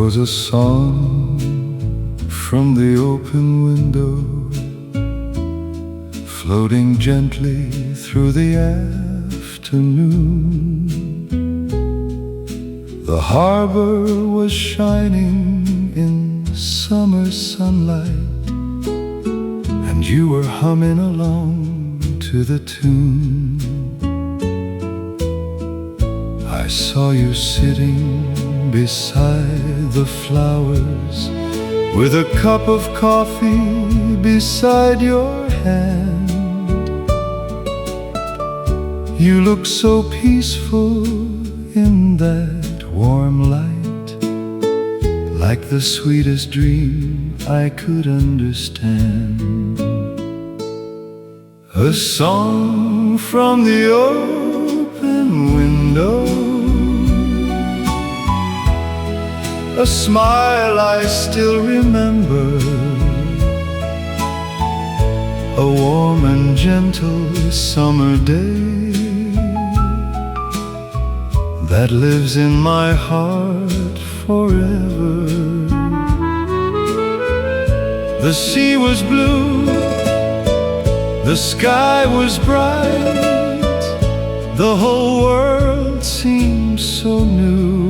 was a song from the open window, floating gently through the afternoon. The harbor was shining in summer sunlight, and you were humming along to the tune. I saw you sitting beside the flowers, with a cup of coffee beside your hand. You looked so peaceful in that warm light, like the sweetest dream I could understand. A song from the open window, a smile I still remember, a warm and gentle summer day that lives in my heart forever. The sea was blue, the sky was bright, the whole world seemed so new.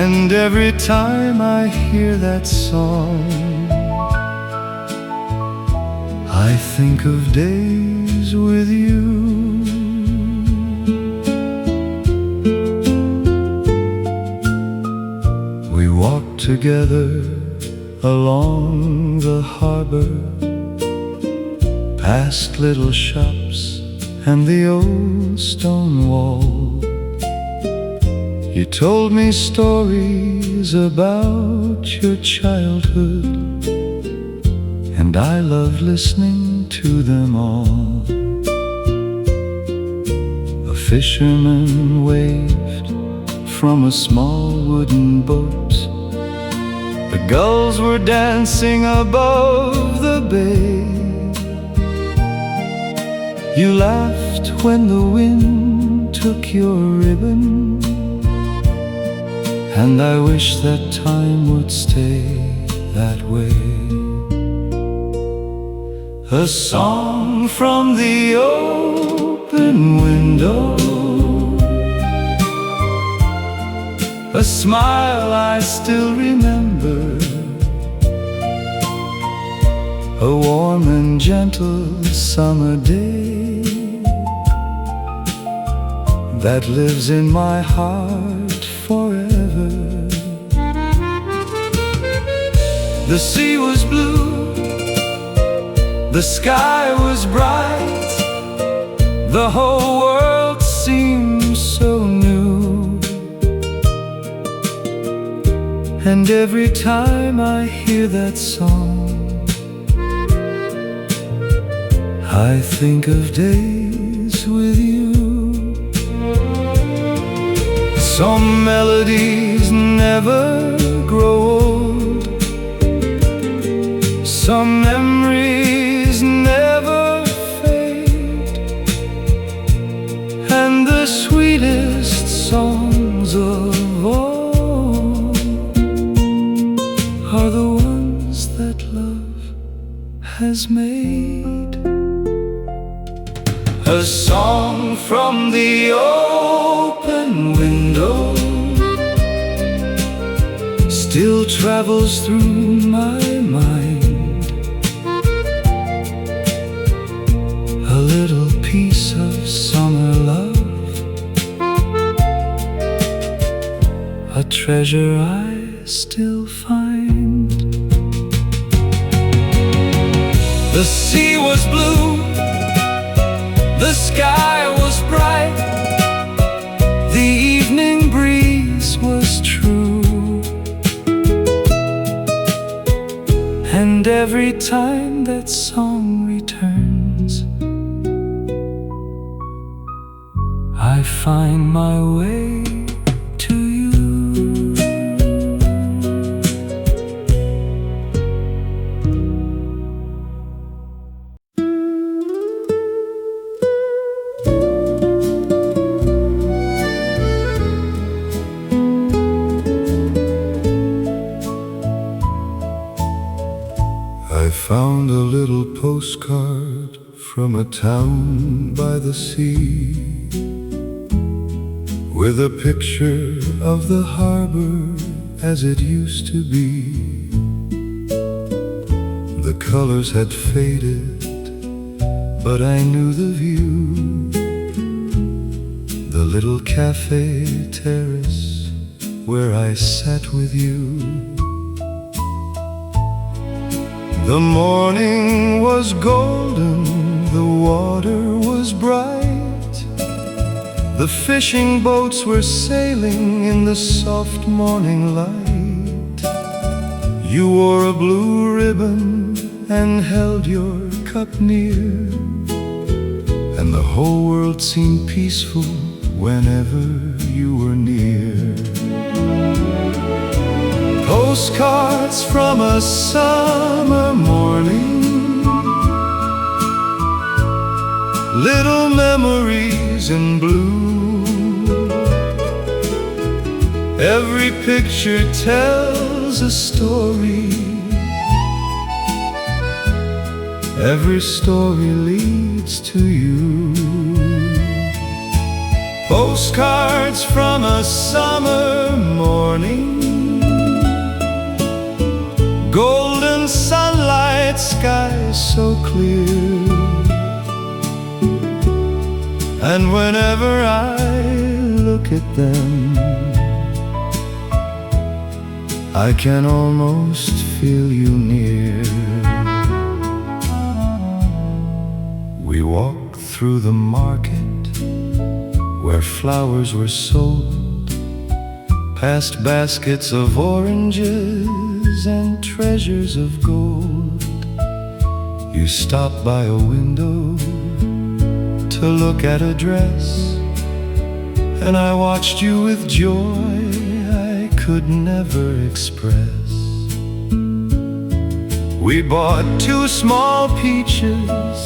And every time I hear that song, I think of days with you. We walked together along the harbor, past little shops and the old stone wall. You told me stories about your childhood, and I loved listening to them all. A fisherman waved from a small wooden boat. The gulls were dancing above the bay. You laughed when the wind took your ribbon, and I wish that time would stay that way. A song from the open window, a smile I still remember, a warm and gentle summer day that lives in my heart forever. The sea was blue, the sky was bright, the whole world seemed so new. And every time I hear that song, I think of days with you. Some melodies never grow old, some memories never fade, and the sweetest songs of all are the ones that love has made. A song from the open window still travels through my mind, a little piece of summer love, a treasure I still find. The sea was blue, the sky was bright, the evening breeze was true, and every time that song returns, I find my way to you. found a little postcard from a town by the sea, with a picture of the harbor as it used to be. The colors had faded, but I knew the view. The little cafe terrace where I sat with you. The morning was golden, the water was bright. The fishing boats were sailing in the soft morning light. You wore a blue ribbon and held your cup near, and the whole world seemed peaceful whenever you were near. Postcards from a summer morning, little memories in blue. Every picture tells a story, every story leads to you. Postcards from a summer morning, golden sunlight, sky so clear. And whenever I look at them, I can almost feel you near. We walked through the market where flowers were sold, past baskets of oranges and treasures of gold. You stopped by a window to look at a dress, and I watched you with joy I could never express. We bought 2 small peaches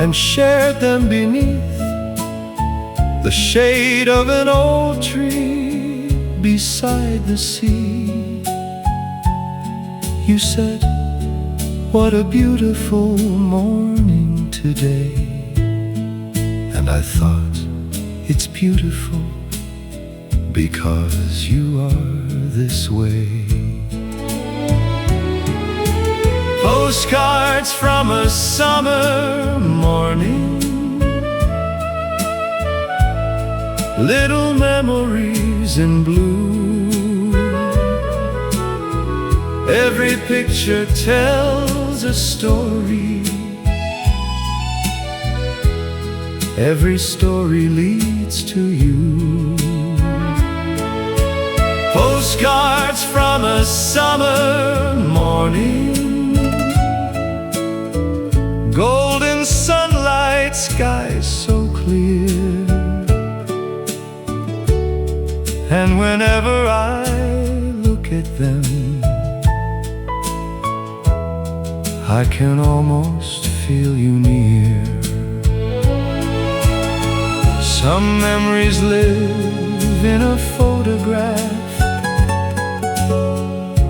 and shared them beneath the shade of an old tree beside the sea. You said, "What a beautiful morning today." And I thought, it's beautiful because you are this way. Postcards from a summer morning, little memories in blue. Every picture tells a story, every story leads to you. Postcards from a summer morning, golden sunlight, sky so clear. And whenever I look at them, I can almost feel you near. Some memories live in a photograph,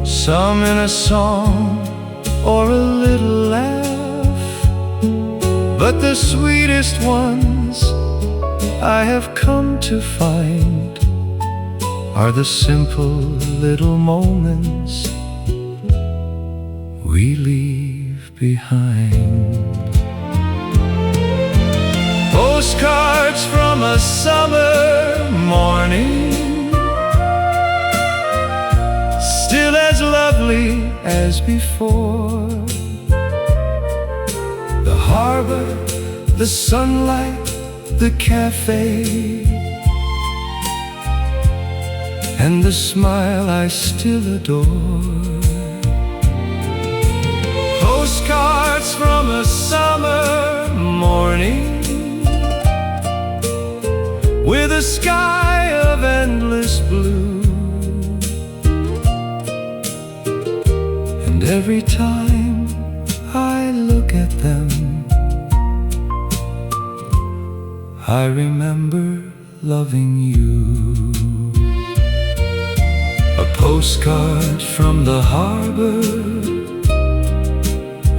some in a song or a little laugh. But the sweetest ones I have come to find are the simple little moments we leave behind. Postcards from a summer morning, still as lovely as before. The harbor, the sunlight, the cafe, and the smile I still adore. Postcards from a summer morning, with a sky of endless blue. And every time I look at them, I remember loving you. A postcard from the harbor,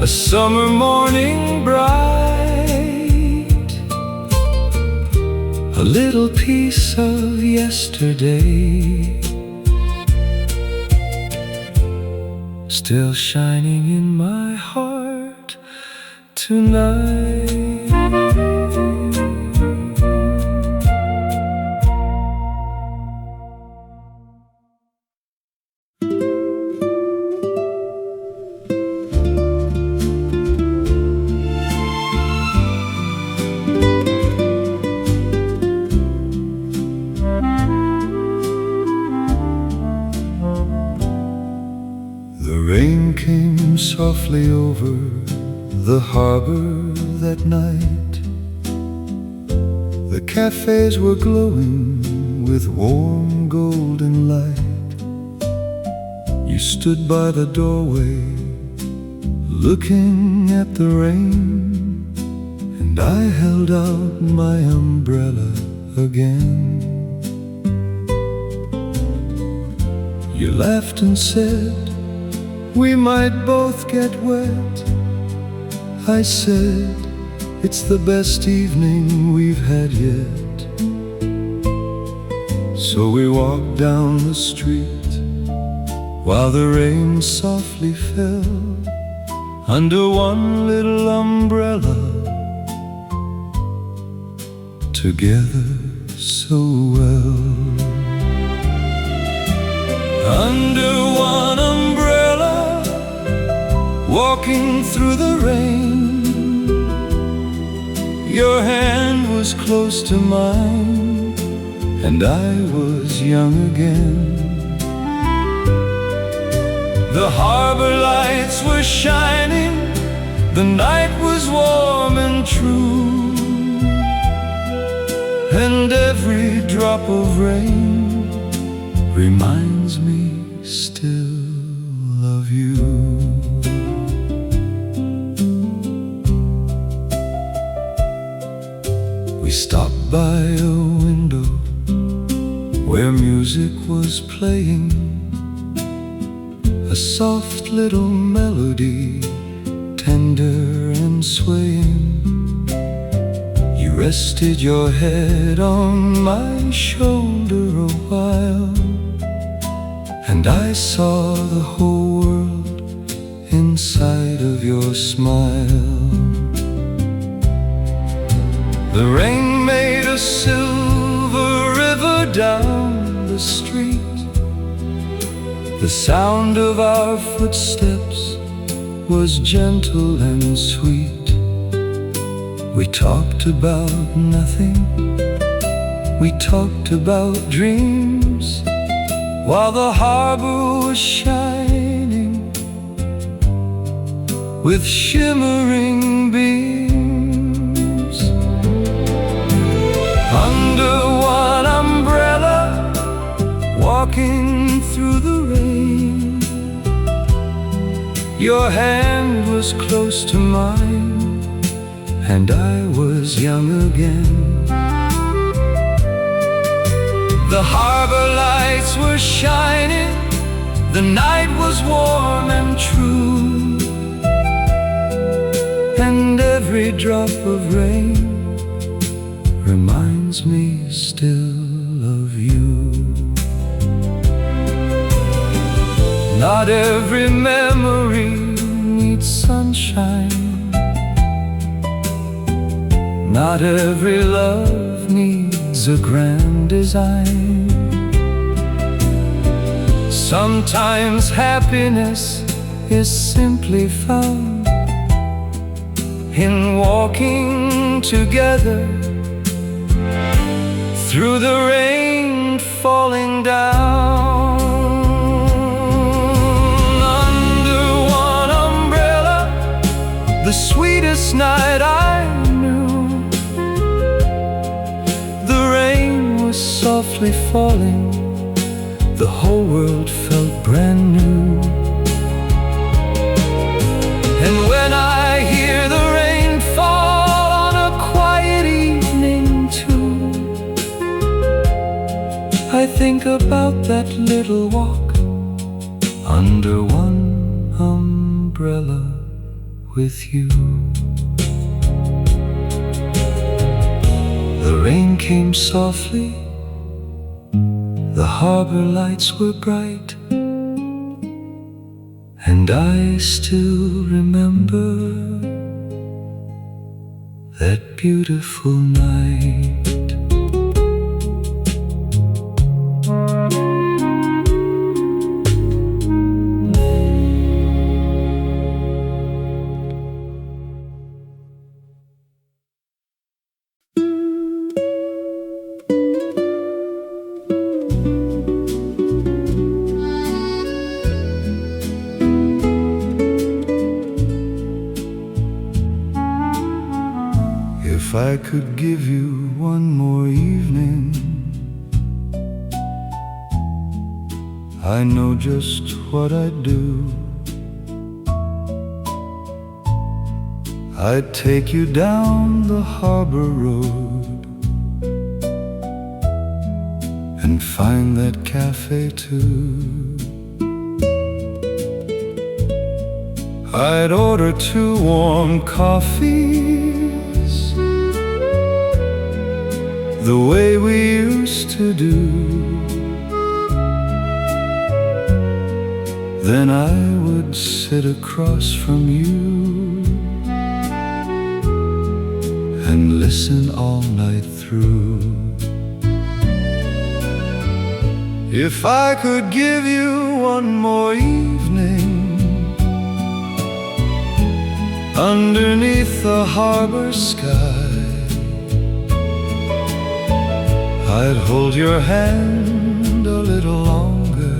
a summer morning bright, a little piece of yesterday still shining in my heart tonight. The rain came softly over the harbor that night. The cafes were glowing with warm golden light. You stood by the doorway looking at the rain, and I held out my umbrella again. You laughed and said, we might both get wet. I said, it's the best evening we've had yet. So we walked down the street while the rain softly fell under one little umbrella, together so well. Under one umbrella, walking through the rain, your hand was close to mine, and I was young again. The harbor lights were shining, the night was warm and true, and every drop of rain reminds me still of you. We stopped by a window where music was playing, a soft little melody, tender and swaying. You rested your head on my shoulder a while, and I saw the whole world inside of your smile. The rain made a silver river down the street. The sound of our footsteps was gentle and sweet. We talked about nothing, we talked about dreams, while the harbor was shining with shimmering beams. Under one umbrella, walking through the rain, your hand was close to mine, and I was young again. The harbor lights were shining, the night was warm and true, and every drop of rain reminds me still of you. Not every memory needs sunshine, not every love needs a grand design. Sometimes happiness is simply found in walking together through the rain falling down. Under one umbrella, the sweetest night I knew, the rain was softly falling, the whole world felt brand new. And when I hear the rain fall on a quiet evening too, I think about that little walk under one umbrella with you. The rain came softly, the harbor lights were bright, and I still remember that beautiful night. If I could give you one more evening, I know just what I'd do. I'd take you down the harbor road and find that cafe too. I'd order 2 warm coffees, the way we used to do. Then I would sit across from you and listen all night through. If I could give you one more evening underneath the harbor sky, I'd hold your hand a little longer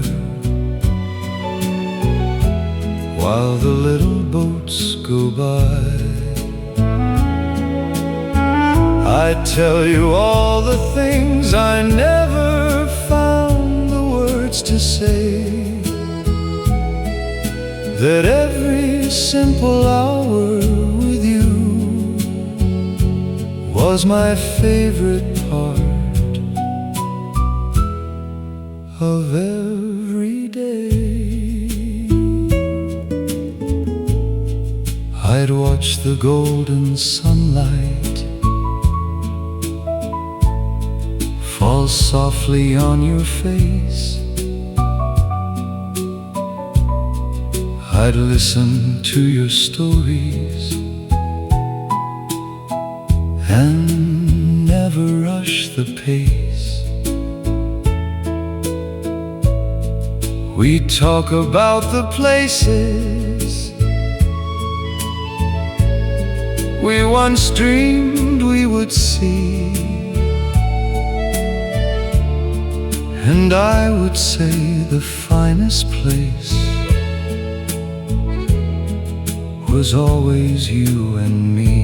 while the little boats go by. I'd tell you all the things I never found the words to say, that every simple hour with you was my favorite part of every day. I'd watch the golden sunlight fall softly on your face. I'd listen to your stories and never rush the pace. We'd talk about the places we once dreamed we would see, and I would say the finest place was always you and me.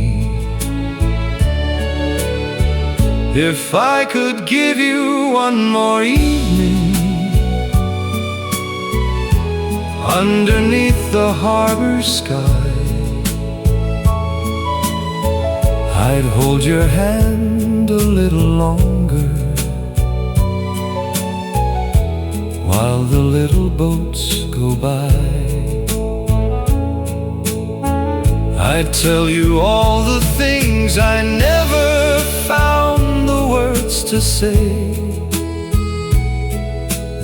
If I could give you one more evening underneath the harbor sky, I'd hold your hand a little longer while the little boats go by. I'd tell you all the things I never found the words to say,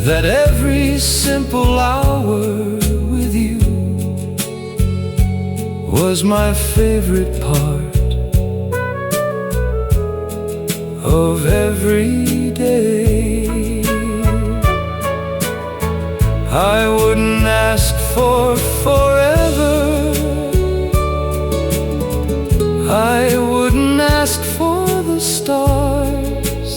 that every simple hour with you was my favorite part of every day. I wouldn't ask for forever, I wouldn't ask for the stars,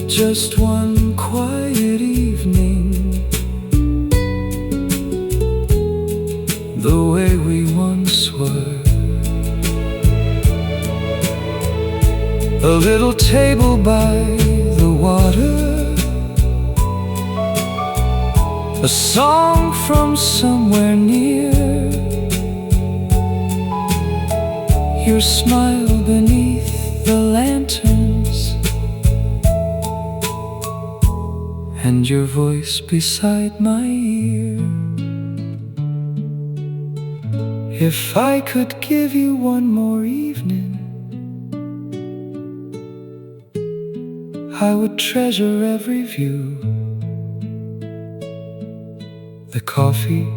just one quiet evening, the way we once were. A little table by the water, a song from somewhere near, your smile beneath the lanterns, and your voice beside my ear. If I could give you one more evening, I would treasure every view. The coffee,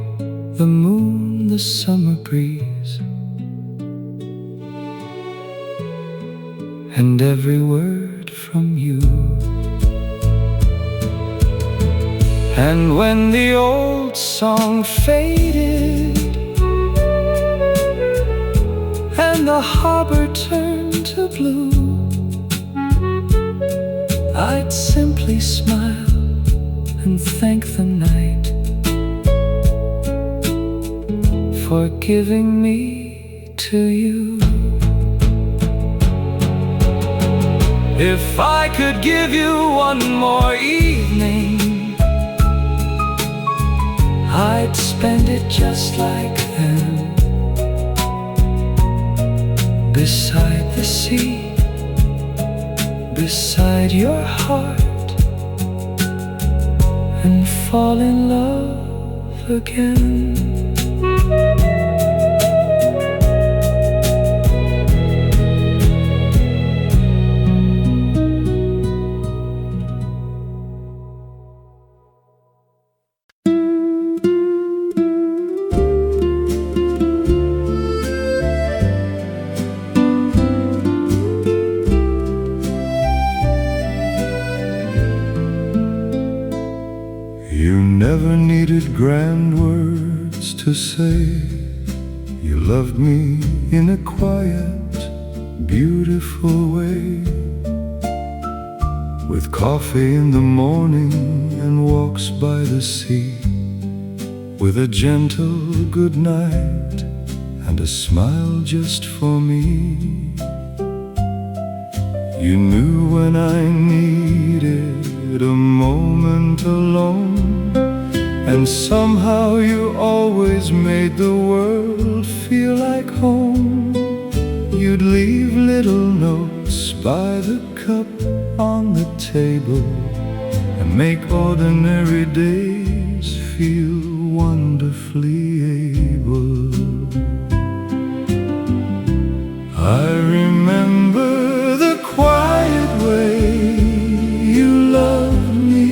the moon, the summer breeze, and every word from you. And when the old song faded and the harbor turned to blue, I'd simply smile and thank the night for giving me to you. If I could give you one more evening, I'd spend it just like then, beside the sea, beside your heart, and fall in love again. Never needed grand words to say you loved me in a quiet, beautiful way. With coffee in the morning and walks by the sea, with a gentle good night and a smile just for me. You knew when I needed a moment alone, and somehow you always made the world feel like home. You'd leave little notes by the cup on the table and make ordinary days feel wonderfully able. I remember the quiet way you loved me,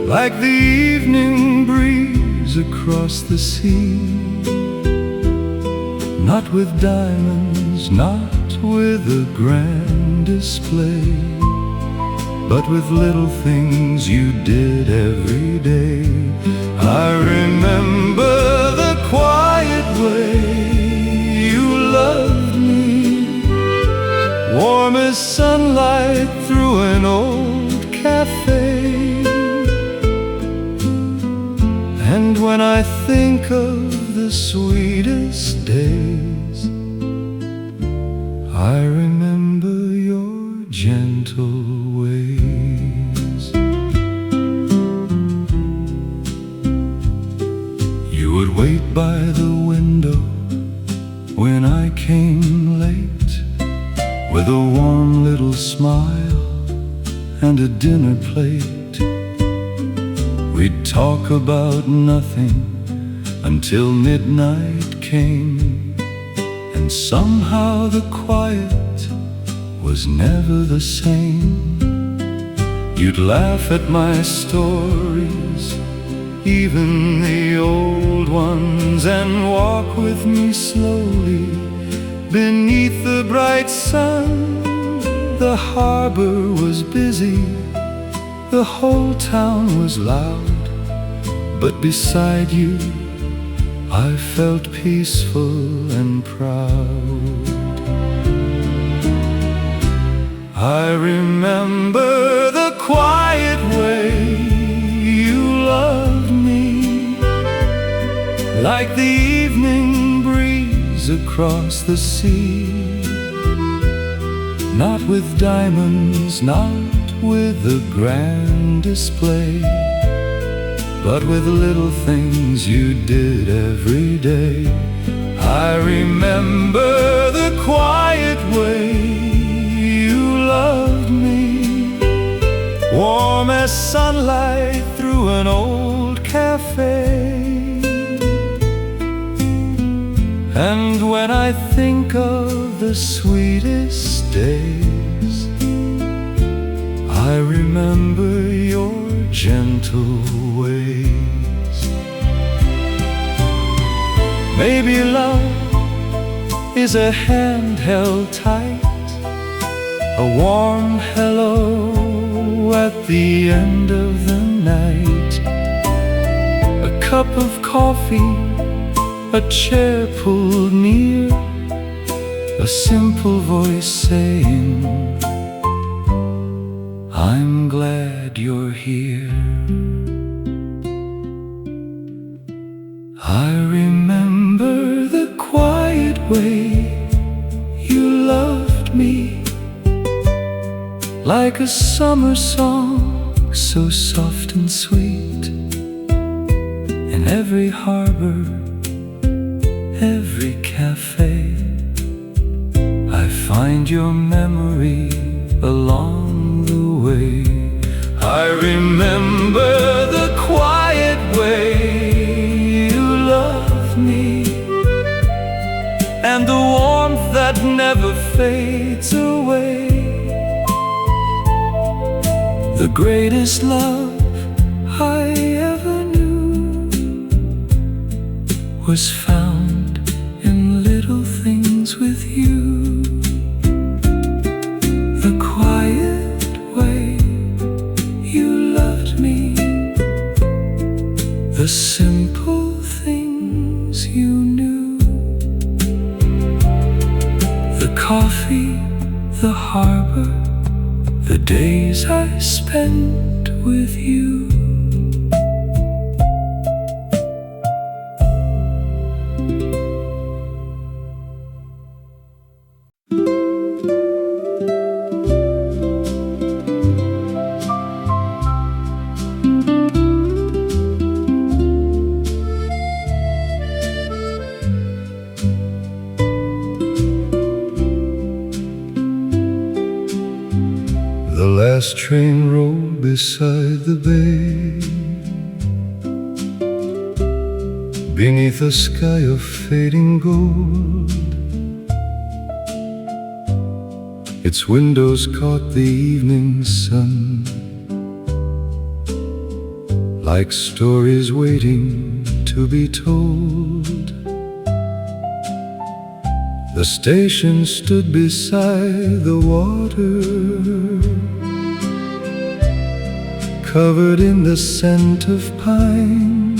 like the evening breeze across the sea. Not with diamonds, not with a grand display, but with little things you did every day. I remember the quiet way you loved me, warm as sunlight through an old cafe. And when I think of the sweetest days, I remember your gentle ways. You would wait by the window when I came late, with a warm little smile and a dinner plate. We'd talk about nothing until midnight came, and somehow the quiet was never the same. You'd laugh at my stories, even the old ones, and walk with me slowly beneath the bright sun. The harbor was busy, the whole town was loud, but beside you I felt peaceful and proud. I remember the quiet way you loved me, like the evening breeze across the sea. Not with diamonds, not with a grand display, but with little things you did every day. I remember the quiet way you loved me, warm as sunlight through an old cafe. And when I think of the sweetest days, I remember your gentle ways. Maybe love is a hand held tight, a warm hello at the end of the night, a cup of coffee, a chair pulled near, a simple voice saying, I'm glad you're here. I remember the quiet way you loved me, like a summer song so soft and sweet. In every harbor, every cafe, I find your memory along the way. I remember the quiet way you loved me, and the warmth that never fades away. The greatest love I ever knew was found in little things with you. The quiet way you loved me, the simple things you knew, the coffee, the harbor, the days I spent with you. The last train rolled beside the bay, beneath a sky of fading gold. Its windows caught the evening sun, like stories waiting to be told. The station stood beside the water, covered in the scent of pine.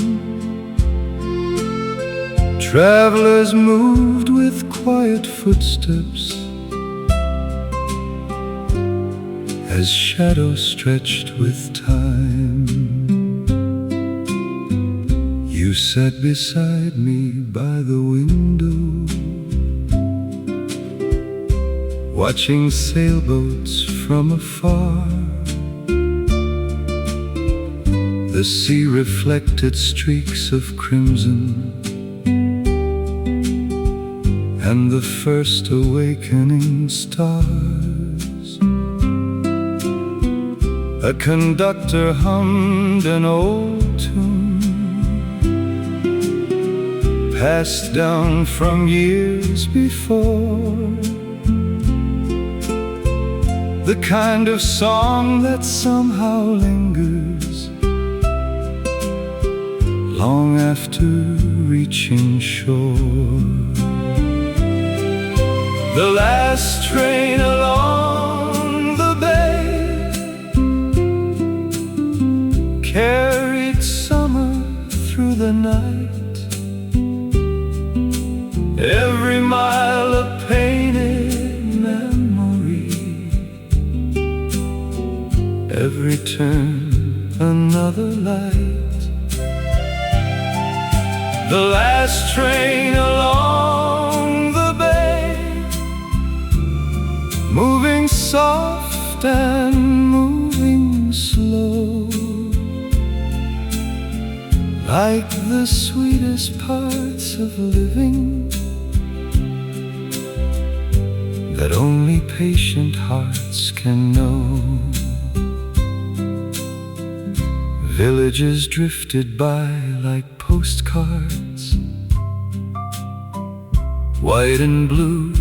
Travelers moved with quiet footsteps as shadows stretched with time. You sat beside me by the window, watching sailboats from afar. The sea reflected streaks of crimson, and the first awakening stars. A conductor hummed an old tune, passed down from years before. The kind of song that somehow lingers long after reaching shore. The last train along the bay carried summer through the night. Every mile a painted memory, every turn another light. The last train along the bay, moving soft and moving slow, like the sweetest parts of living that only patient hearts can know. Villages drifted by like postcards, white and blue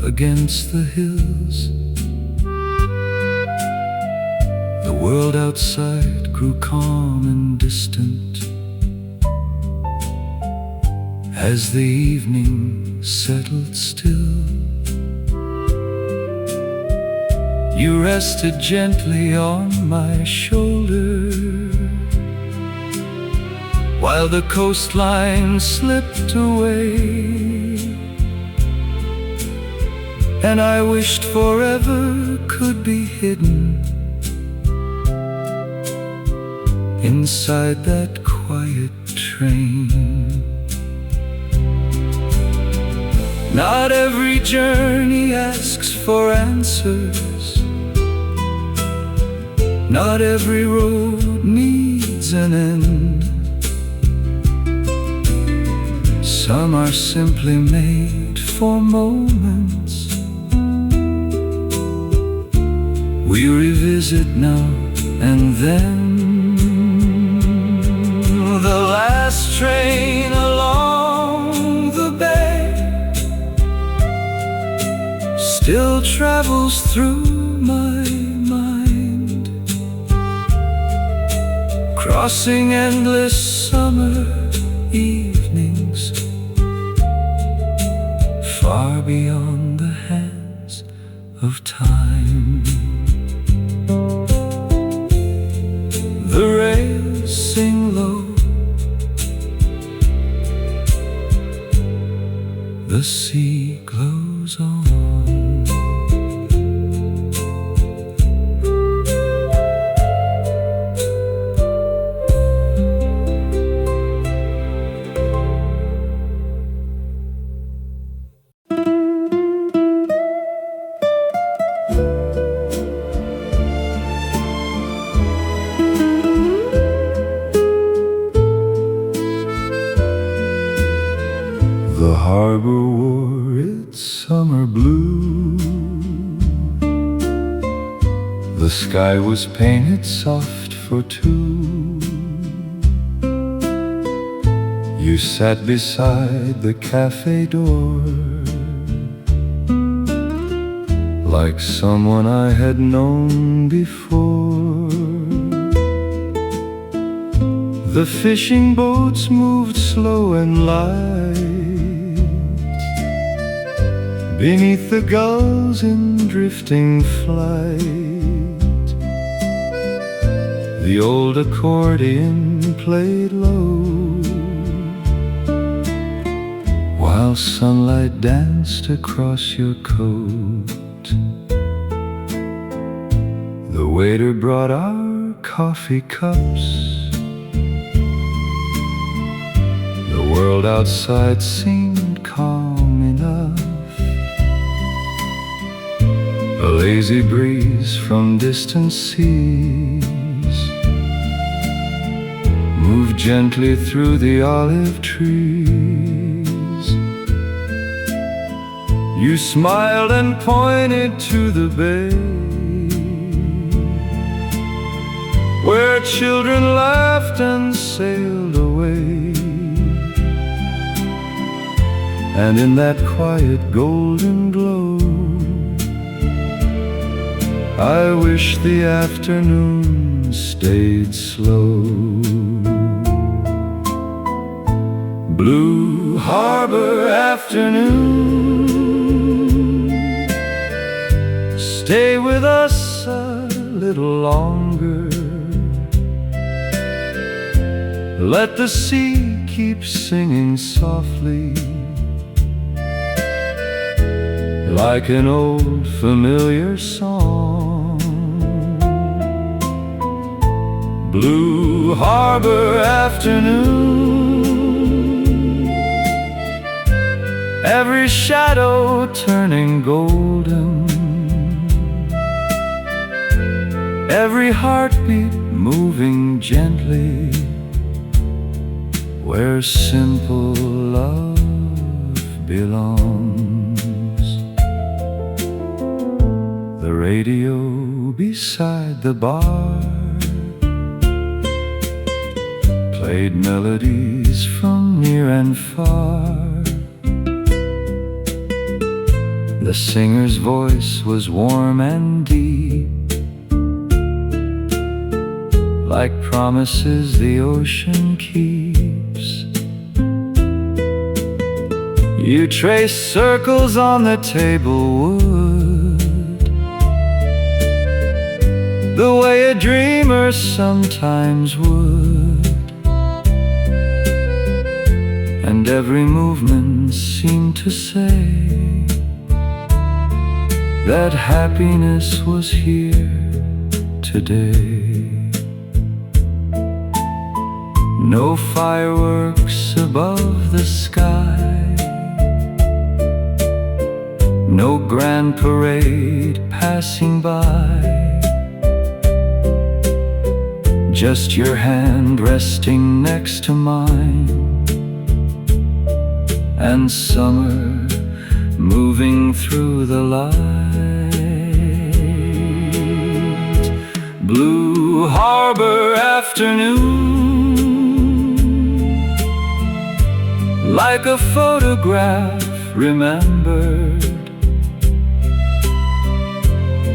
against the hills. The world outside grew calm and distant as the evening settled still. You rested gently on my shoulder while the coastline slipped away, and I wished forever could be hidden inside that quiet train. Not every journey asks for answers. Not every road needs an end. Some are simply made for moments we revisit now and then. The last train along the bay still travels through my mind, crossing endless summer evenings, far beyond the hands of time. The rails sing low, the sea glows on. The harbor wore its summer blue. The sky was painted soft for two. You sat beside the cafe door like someone I had known before. The fishing boats moved slow and light beneath the gulls in drifting flight. The old accordion played low while sunlight danced across your coat. The waiter brought our coffee cups. The world outside seemed calm enough. A lazy breeze from distant seas moved gently through the olive trees. You smiled and pointed to the bay where children laughed and sailed away. And in that quiet golden glow, I wish the afternoon stayed slow. Blue Harbor afternoon, stay with us a little longer. Let the sea keep singing softly like an old familiar song. Blue Harbor afternoon, every shadow turning golden, every heartbeat moving gently where simple love belongs. The radio beside the bar played melodies from near and far. The singer's voice was warm and deep, like promises the ocean keeps. You traced circles on the table wood, the way a dreamer sometimes would, and every movement seemed to say that happiness was here today. No fireworks above the sky, no grand parade passing by, just your hand resting next to mine, and summer moving through the light. Blue Harbor afternoon, like a photograph remembered,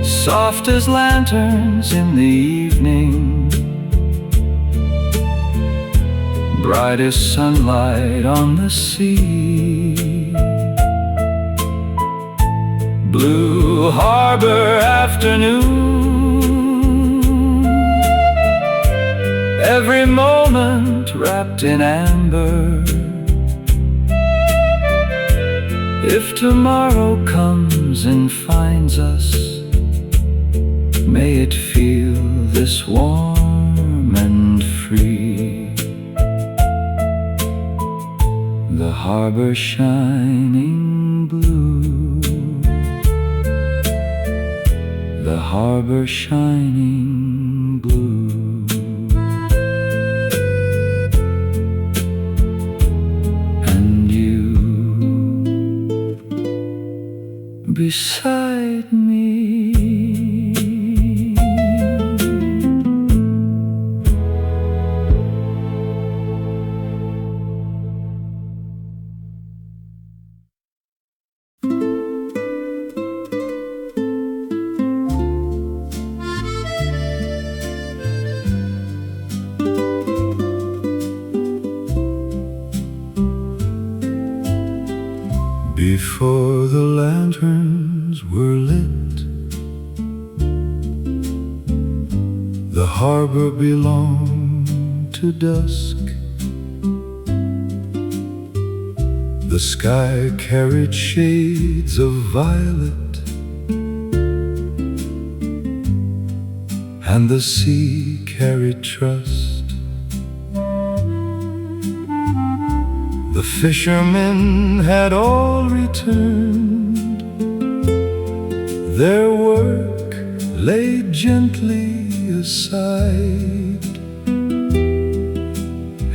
soft as lanterns in the evening, bright as sunlight on the sea. Blue Harbor afternoon, every moment wrapped in amber. If tomorrow comes and finds us, may it feel this warm and free. The harbor shining blue, the harbor shining blue. And you beside me. Before the lanterns were lit, the harbor belonged to dusk. The sky carried shades of violet, and the sea carried trust. The fishermen had all returned, their work laid gently aside,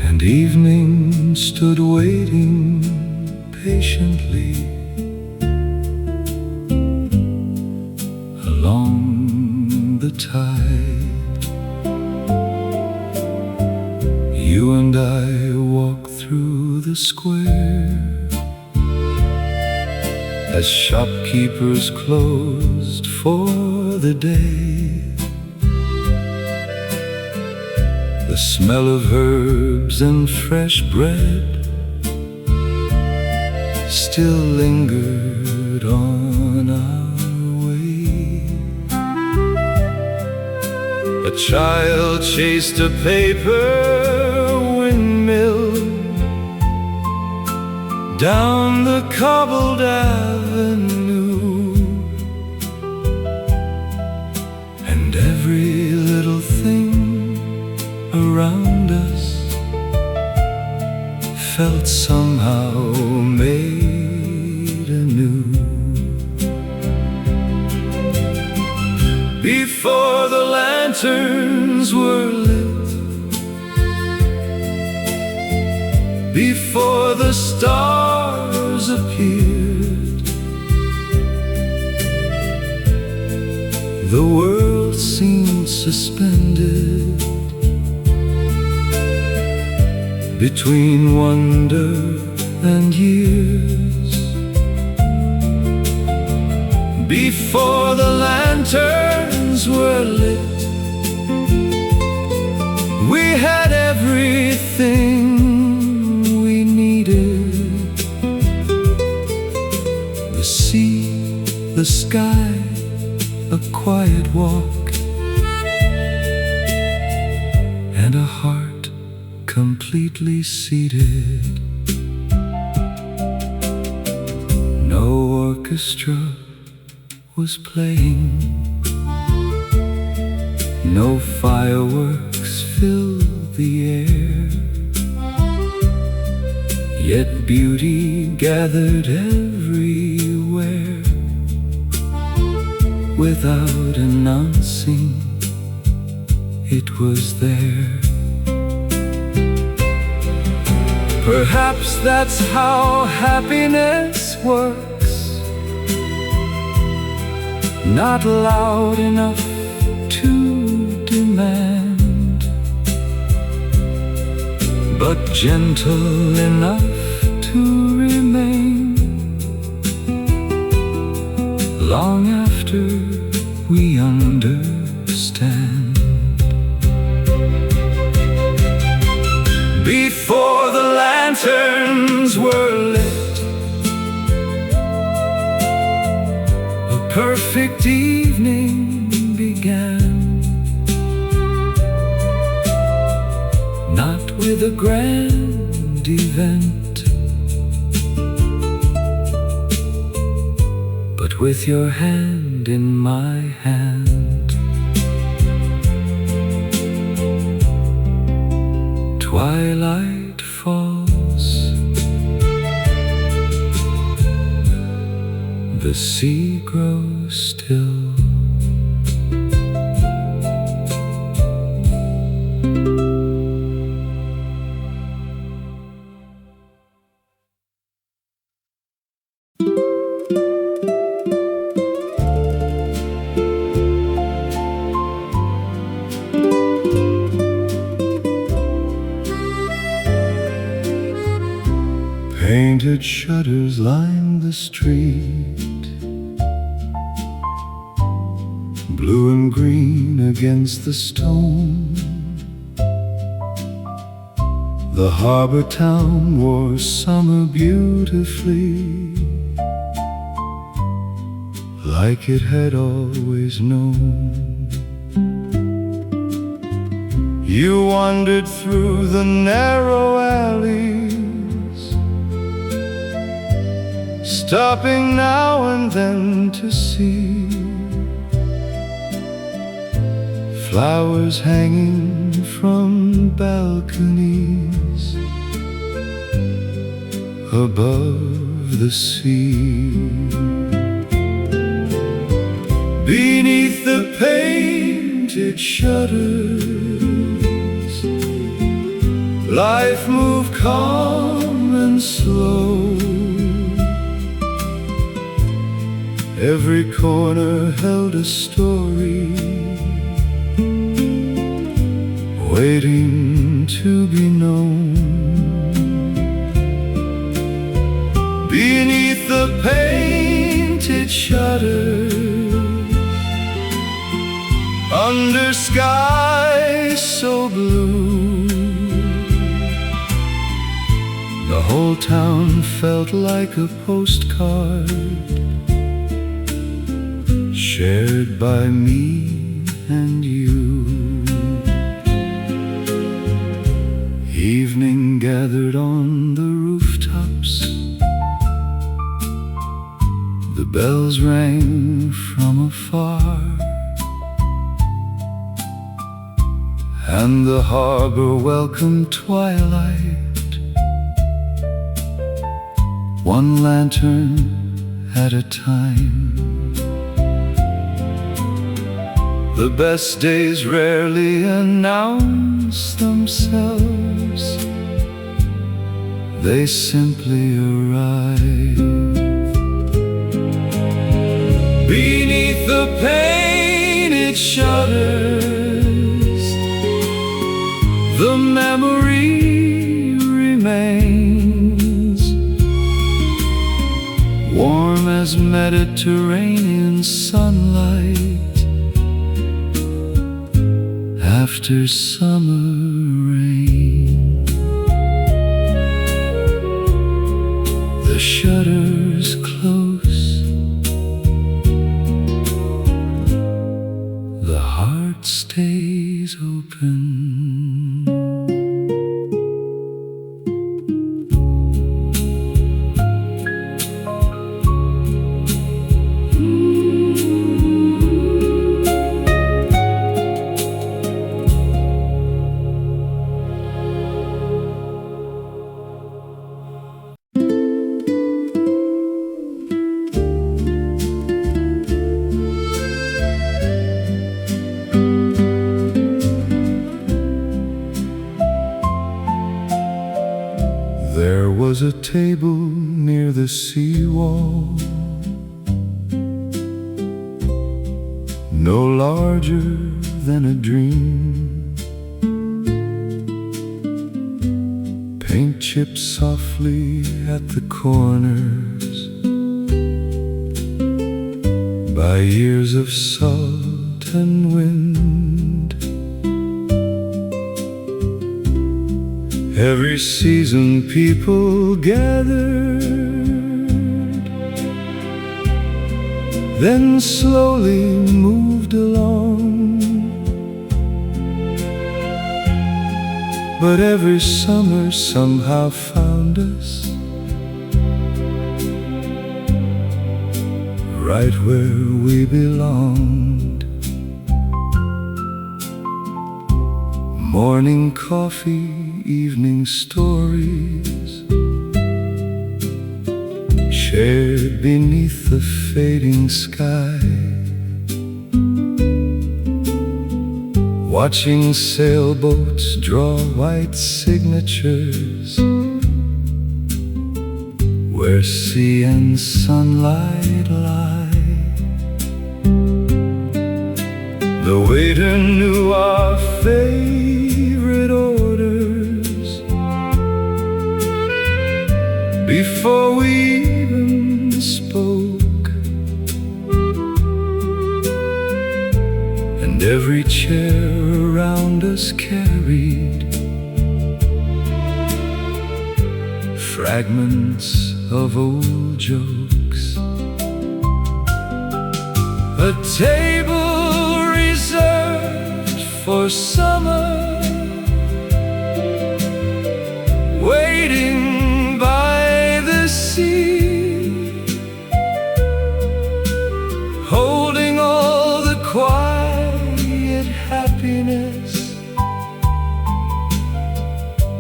and evening stood waiting patiently along the tide. You and I walked through the square as shopkeepers closed for the day. The smell of herbs and fresh bread still lingered on our way. A child chased a paper windmill down the cobbled avenue, and every little thing around us felt somehow made anew. Before the lanterns were lit, before the stars appeared, the world seemed suspended between wonder and years. Before the lanterns were lit, we had everything we needed. The sea, the sky, a quiet walk, and a heart completely seated. No orchestra was playing, no fireworks filled the air, yet beauty gathered everywhere. Without announcing, it was there. Perhaps that's how happiness works. Not loud enough to demand, but gentle enough to remain long after we understand. Before the lanterns were lit, a perfect evening began. Not with a grand event, but with your hand in my hand. Twilight falls, the sea grows still. Painted shutters line the street, blue and green against the stone. The harbor town wore summer beautifully, like it had always known. You wandered through the narrow alleys, stopping now and then to see flowers hanging from balconies above the sea. Beneath the painted shutters, life moved calm and slow. Every corner held a story, waiting to be known. Beneath the painted shutters, under skies so blue, the whole town felt like a postcard, shared by me and you. Evening gathered on the rooftops, the bells rang from afar, and the harbor welcomed twilight, one lantern at a time. The best days rarely announce themselves, they simply arrive. Beneath the painted shutters, the memory remains, warm warm as Mediterranean sunlight after summer rain. The shutters close, the heart stays open. There was a table near the seawall, no larger than a dream. Paint chips softly at the corners by years of salt and wind. Every season people gathered, then slowly moved along. But every summer somehow found us right where we belonged. Morning coffee, evening stories, shared beneath the fading sky. Watching sailboats draw white signatures where sea and sunlight lie. The waiter knew our favorite orders before we even spoke, and every chair around us carried fragments of old jokes. A table reserved for summer, waiting by the sea, holding all the quiet happiness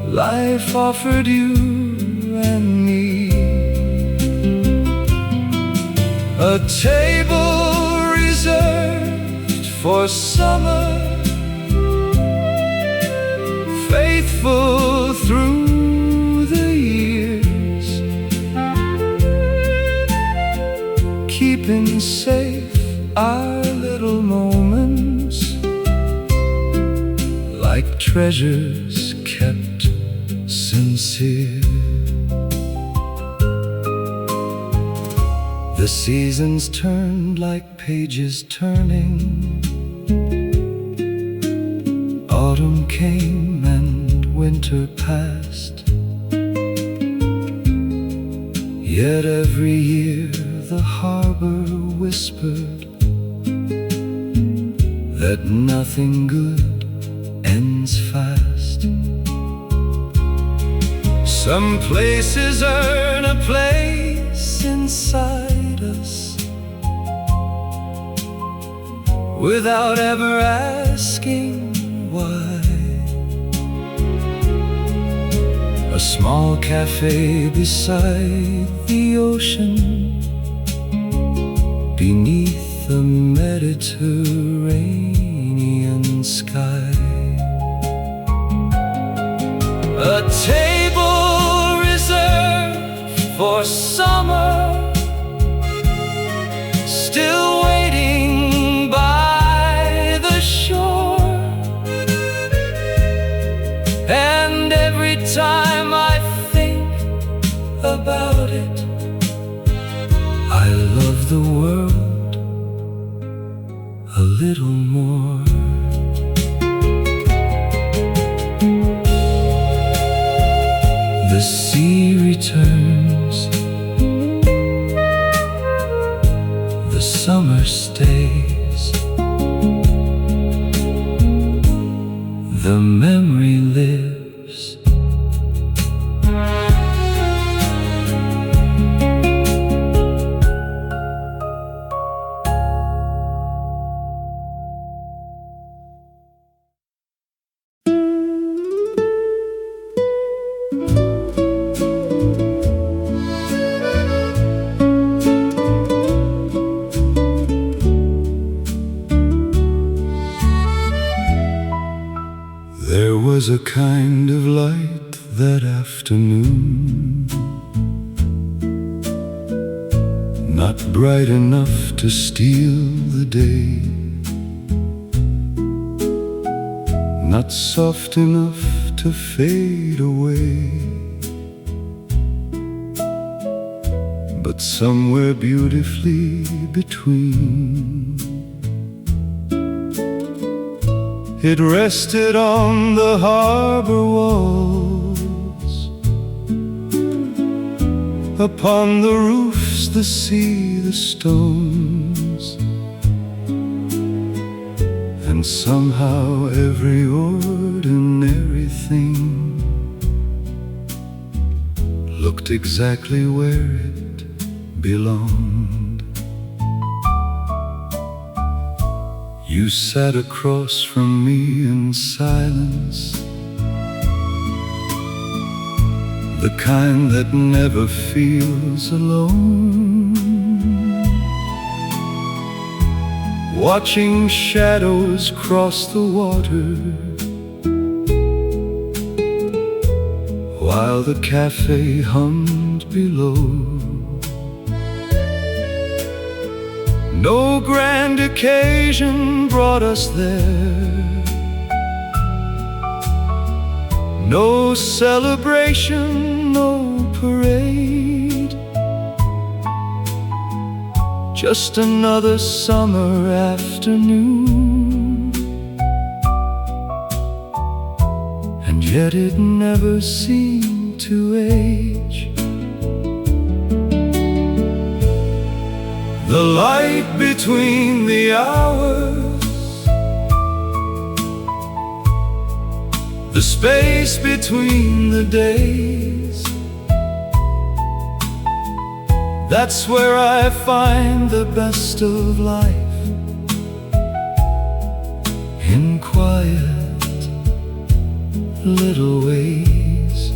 life offered you and me. A table reserved for summer, faithful through the years, keeping safe our little moments like treasures kept sincere. The seasons turned like pages turning. Autumn came and winter passed. Yet every year the harbor whispered that nothing good ends fast. Some places earn a place inside us without ever asking why. A small cafe beside the ocean, beneath the Mediterranean sky. A table reserved for summer, still waiting by the shore. And every time I think about it, I love the world a little more. The sea returns, the summer stays, the memory lives. There was a kind of light that afternoon, not bright enough to steal the day, not soft enough to fade away, but somewhere beautifully between. It rested on the harbor walls, upon the roofs, the sea, the stones, and somehow every ordinary thing looked exactly where it belonged. You sat across from me in silence, the kind that never feels alone, watching shadows cross the water, while the cafe hummed below. No grand occasion brought us there, no celebration, no parade, just another summer afternoon, and yet it never seemed to age. The light between the hours, the space between the days, that's where I find the best of life, in quiet little ways.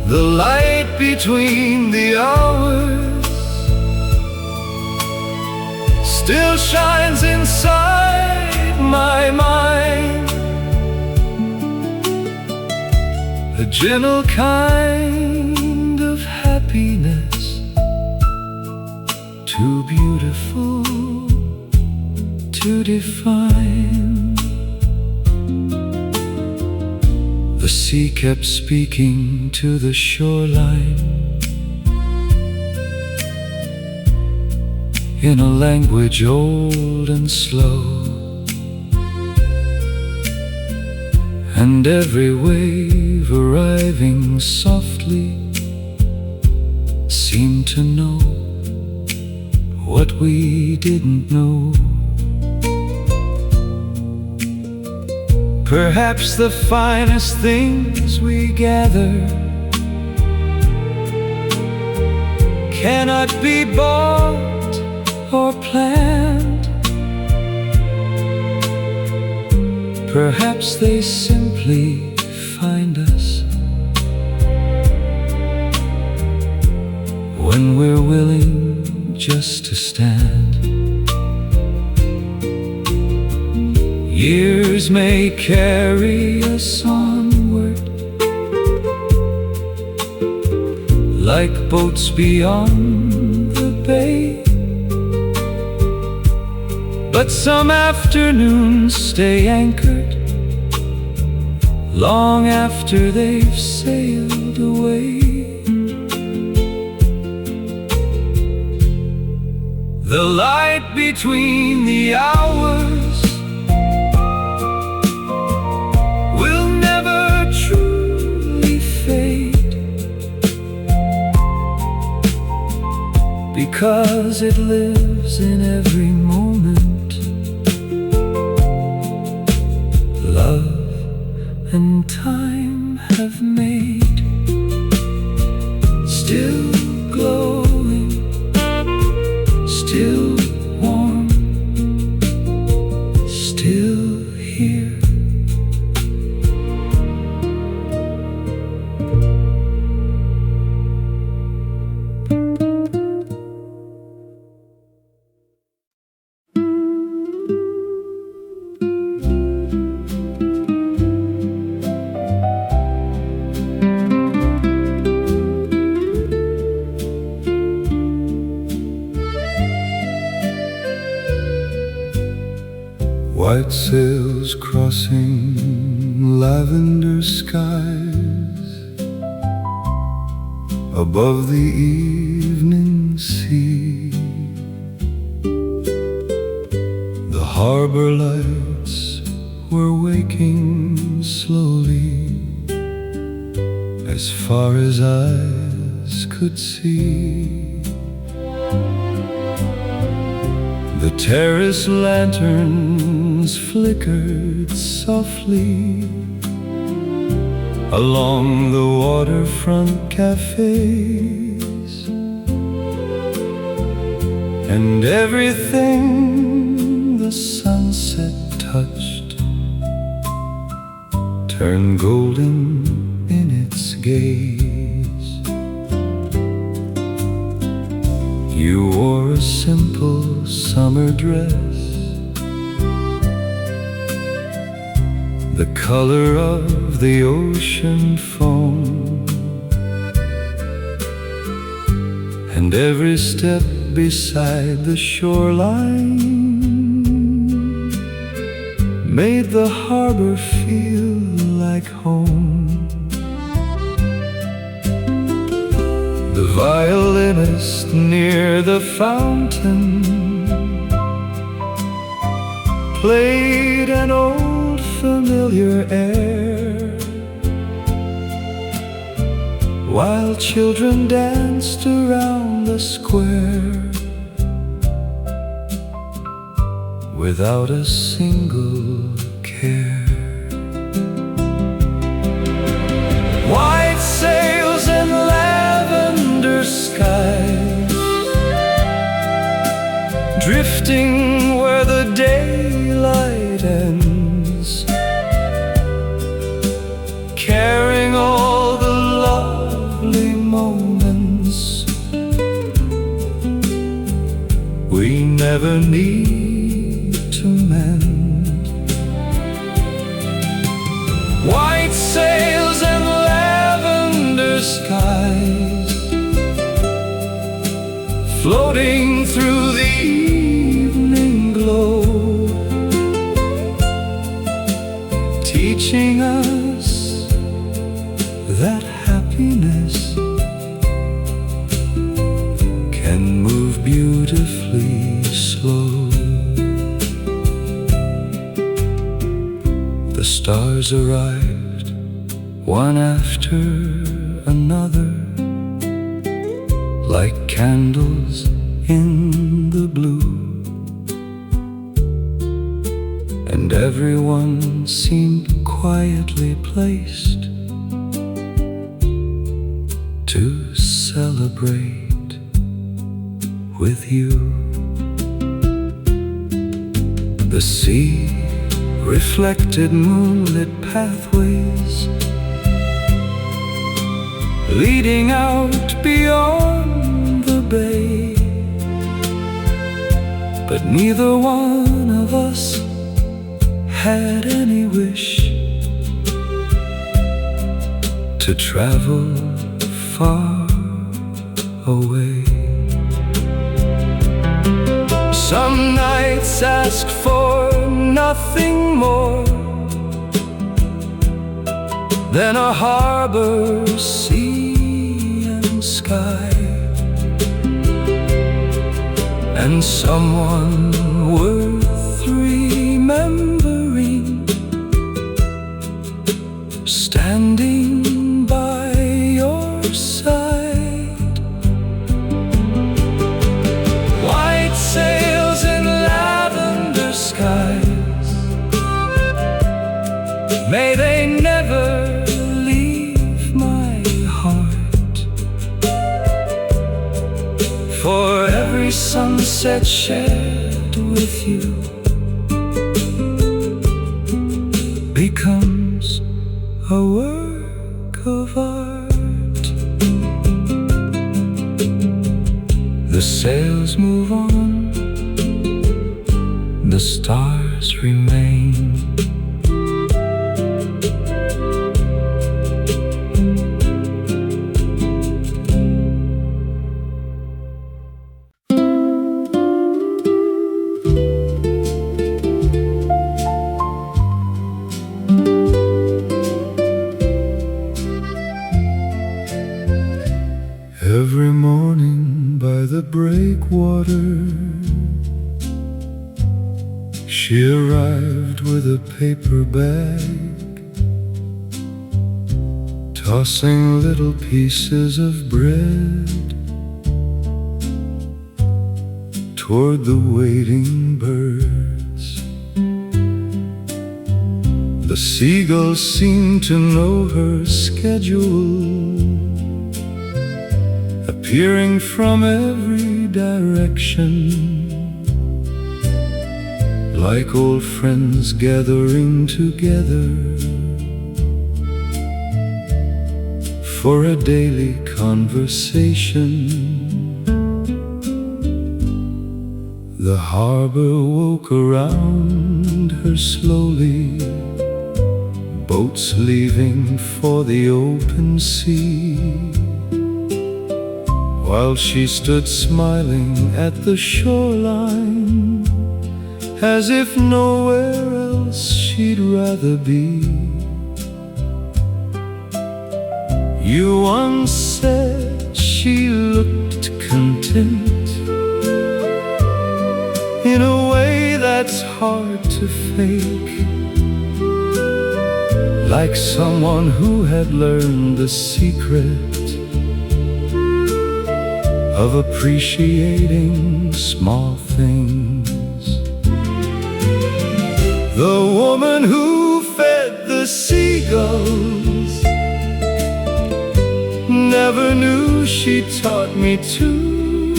The light between the hours still shines inside my mind, a gentle kind of happiness, too beautiful to define. The sea kept speaking to the shoreline in a language old and slow, and every wave arriving softly seemed to know what we didn't know. Perhaps the finest things we gather cannot be bought or planned. Perhaps they simply find us when we're willing just to stand. Years may carry us onward like boats beyond the bay, but some afternoons stay anchored long after they've sailed away. the light between the hours will never truly fade, because it lives in every moment. Love and time have made, still glowing, still warm, still here. White sails crossing lavender skies above the evening sea. The harbor lights were waking slowly, as far as eyes could see. The terrace lanterns flickered softly along the waterfront cafes, and everything the sunset touched turned golden in its gaze. You wore a simple summer dress, the color of the ocean foam, and every step beside the shoreline made the harbor feel like home. The violinist near the fountain played an old familiar air, while children danced around the square without a single care. White sails and lavender skies, drifting where the daylight ends, carrying all the lovely moments we never need to mend. White sails and lavender skies, floating through the evening glow, teaching us that happiness can move beautifully slow. The stars arrived one after another, like candles in the blue, and everyone seemed quietly placed to celebrate with you. The sea reflected moonlit pathways leading out beyond the bay, but neither one of us had any wish to travel far away. Some nights asked for nothing more than a harbor, sea and sky, and and someone worth remembering, standing by your side. White sails in lavender skies, may they never leave my heart. For every sunset shared with you becomes a work of art. The sails move on, the stars remain. Every morning by the breakwater, she arrived with a paper bag, tossing little pieces of bread toward the waiting birds. The seagulls seemed to know her schedule, appearing from every direction, like old friends gathering together for a daily conversation. The harbor woke around her slowly, boats leaving for the open sea, while she stood smiling at the shoreline, as if nowhere else she'd rather be. You once said she looked content, in a way that's hard to fake, like someone who had learned the secret of appreciating small things. The woman who fed the seagulls never knew she taught me too,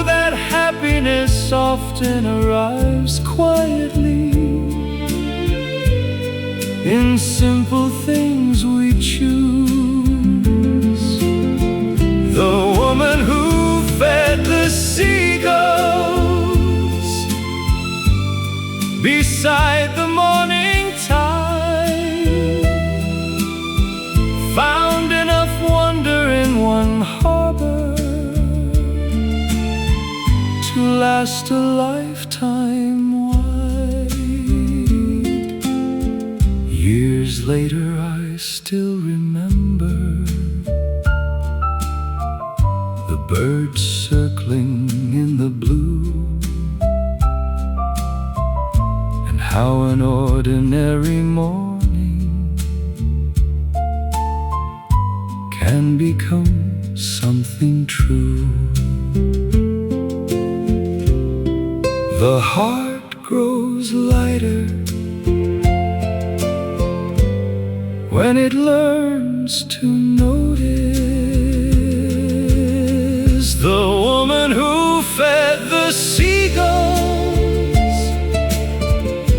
that happiness often arrives quietly in simple things we choose. The woman who fed the seagulls beside the morning tide found enough wonder in one harbor to last a lifetime wide. Years later I still remember the birds circling in the blue, and how an ordinary morning can become something true. The heart grows lighter when it learns to notice. The woman who fed the seagulls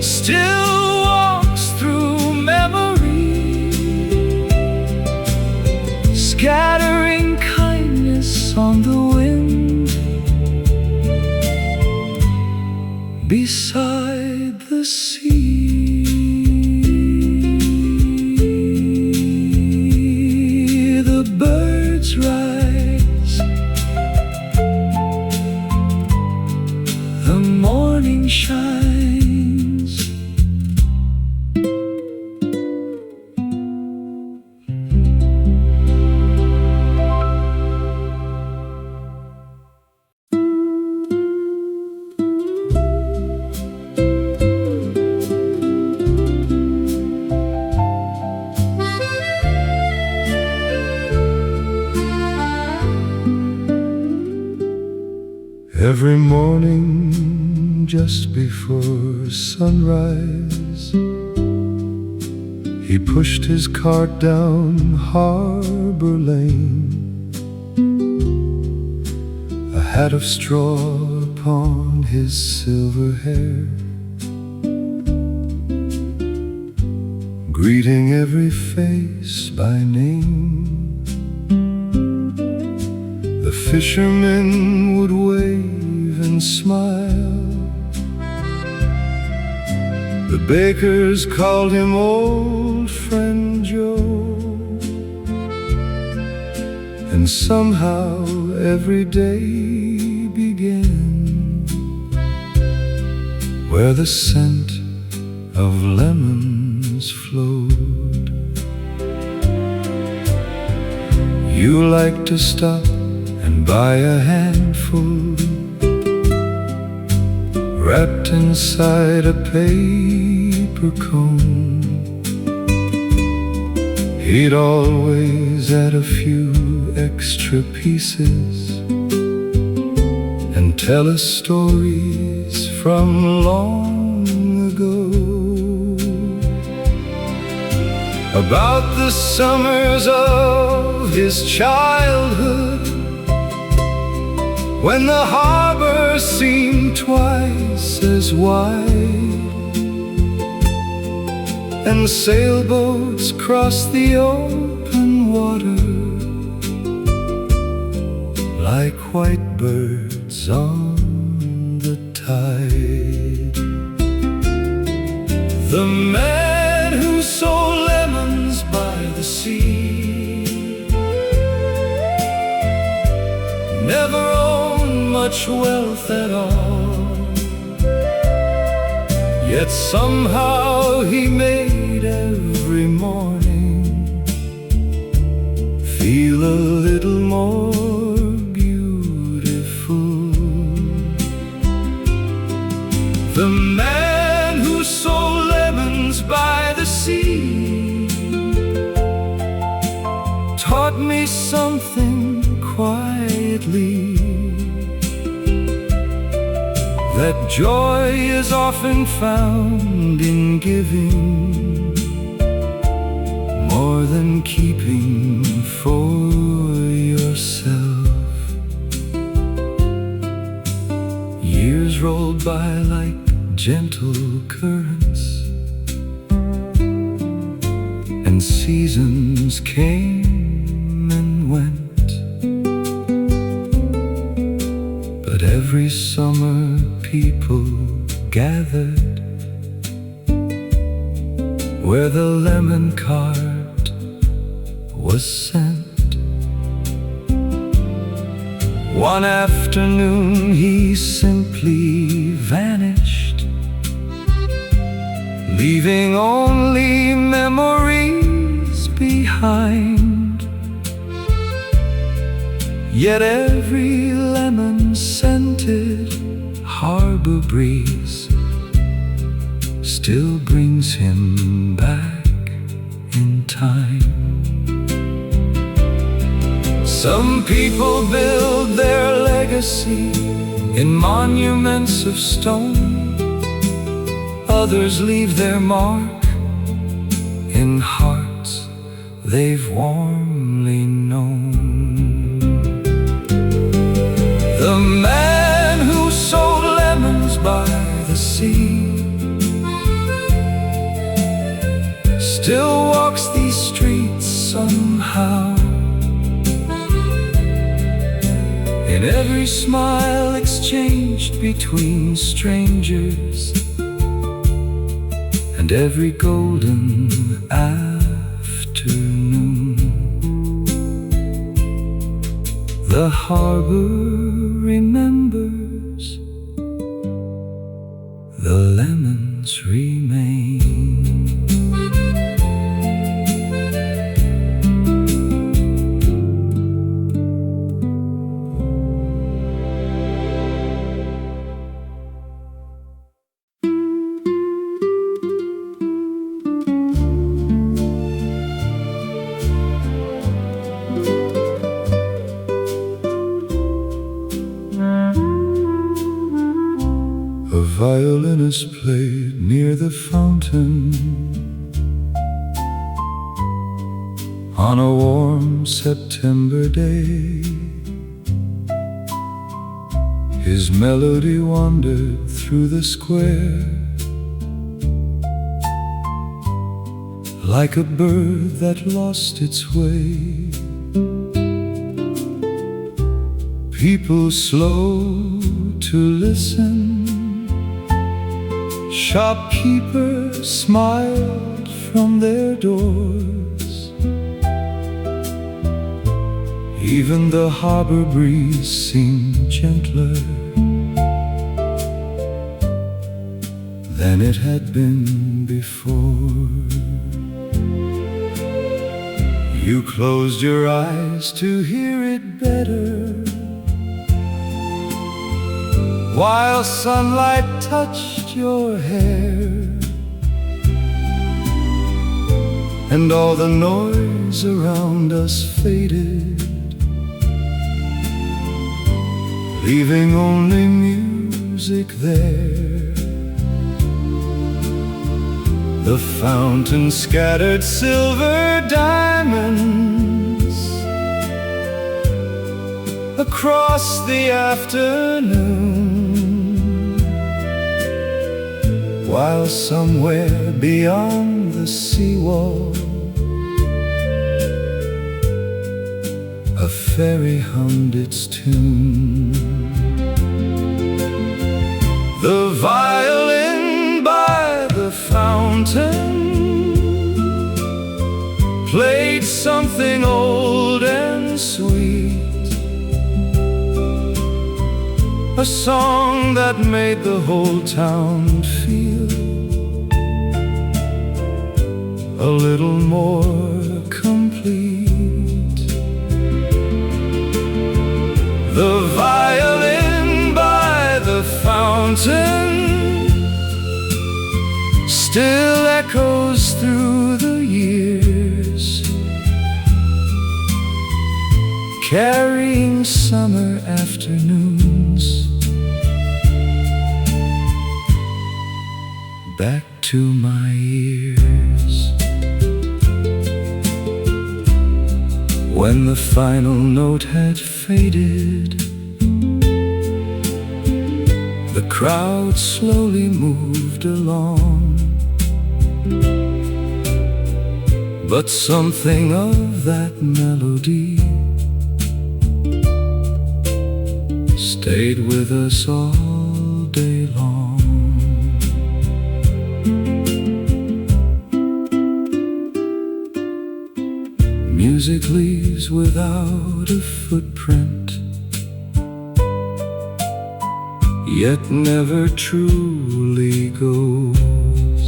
still walks through memory, scattering kindness on the wind beside the sea. The birds rise, the morning shines. just before sunrise, he pushed his cart down Harbor Lane, a hat of straw upon his silver hair, greeting every face by name. The fishermen would wave and smile, the bakers called him Old Friend Joe, and somehow every day began where the scent of lemons flowed. You like to stop and buy a handful, wrapped inside a paper cone. He'd always add a few extra pieces and tell us stories from long ago, about the summers of his childhood, when the harbor seemed twice as wide, and sailboats crossed the open water like white birds on the tide. The man who sold lemons by the sea never owned much wealth at all, yet somehow he made every morning feel a little more beautiful. The man who sold lemons by the sea taught me something quietly, that joy is often found in giving more than keeping for yourself. Years rolled by like gentle currents, and seasons came and went, but every summer people gathered where the lemon cart was sent. One afternoon he simply vanished, leaving only memories behind. Yet every lemon-scented harbor breeze still brings him back in time. Some people build their legacy in monuments of stone, others leave their mark in hearts they've warmly known. The man who sold lemons by the sea still walks these streets somehow, in every smile exchanged between strangers, and every golden afternoon. The harbor remembers, the lemons remain. tennis played near the fountain on a warm September day. His melody wandered through the square like a bird that lost its way. People slow to listen, shopkeepers smiled from their doors. Even the harbor breeze seemed gentler than it had been before. You closed your eyes to hear it better, while sunlight touched your hair, and all the noise around us faded, leaving only music there. The fountain scattered silver diamonds across the afternoon, while somewhere beyond the seawall a fairy hummed its tune. The violin by the fountain played something old and sweet, a song that made the whole town feel a little more complete. The violin by the fountain still echoes through the years, carrying summer afternoons back to my ears. When the final note had faded, the crowd slowly moved along, but something of that melody stayed with us all day long. Music leaves without a footprint, yet never truly goes.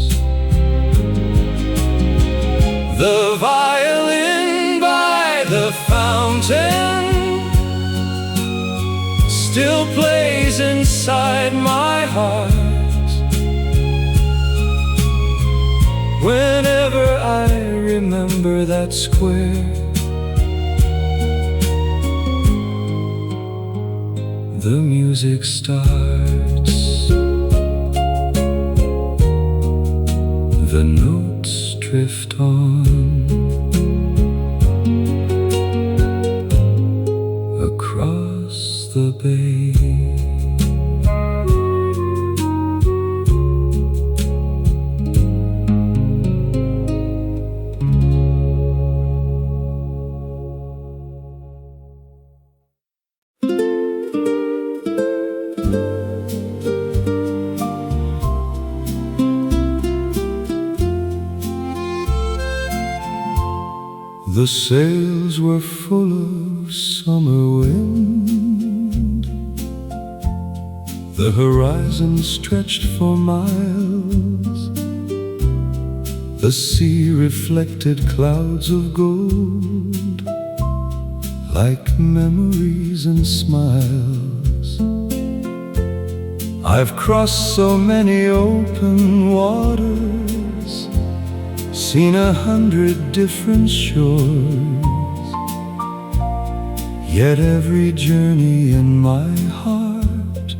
The violin by the fountain still plays inside my heart whenever I remember that square. The music starts, the notes drift on across the bay. The sails were full of summer wind, the horizon stretched for miles, the sea reflected clouds of gold like memories and smiles. I've crossed so many open waters, seen 100 different shores, yet every journey in my heart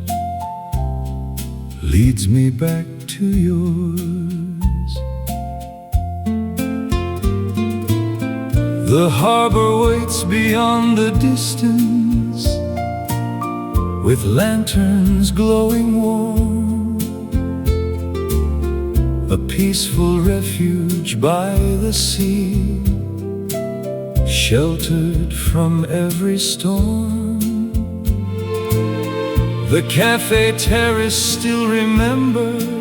leads me back to yours. The harbor waits beyond the distance, with lanterns glowing warm, a peaceful refuge by the sea, sheltered from every storm. The cafe terrace still remembers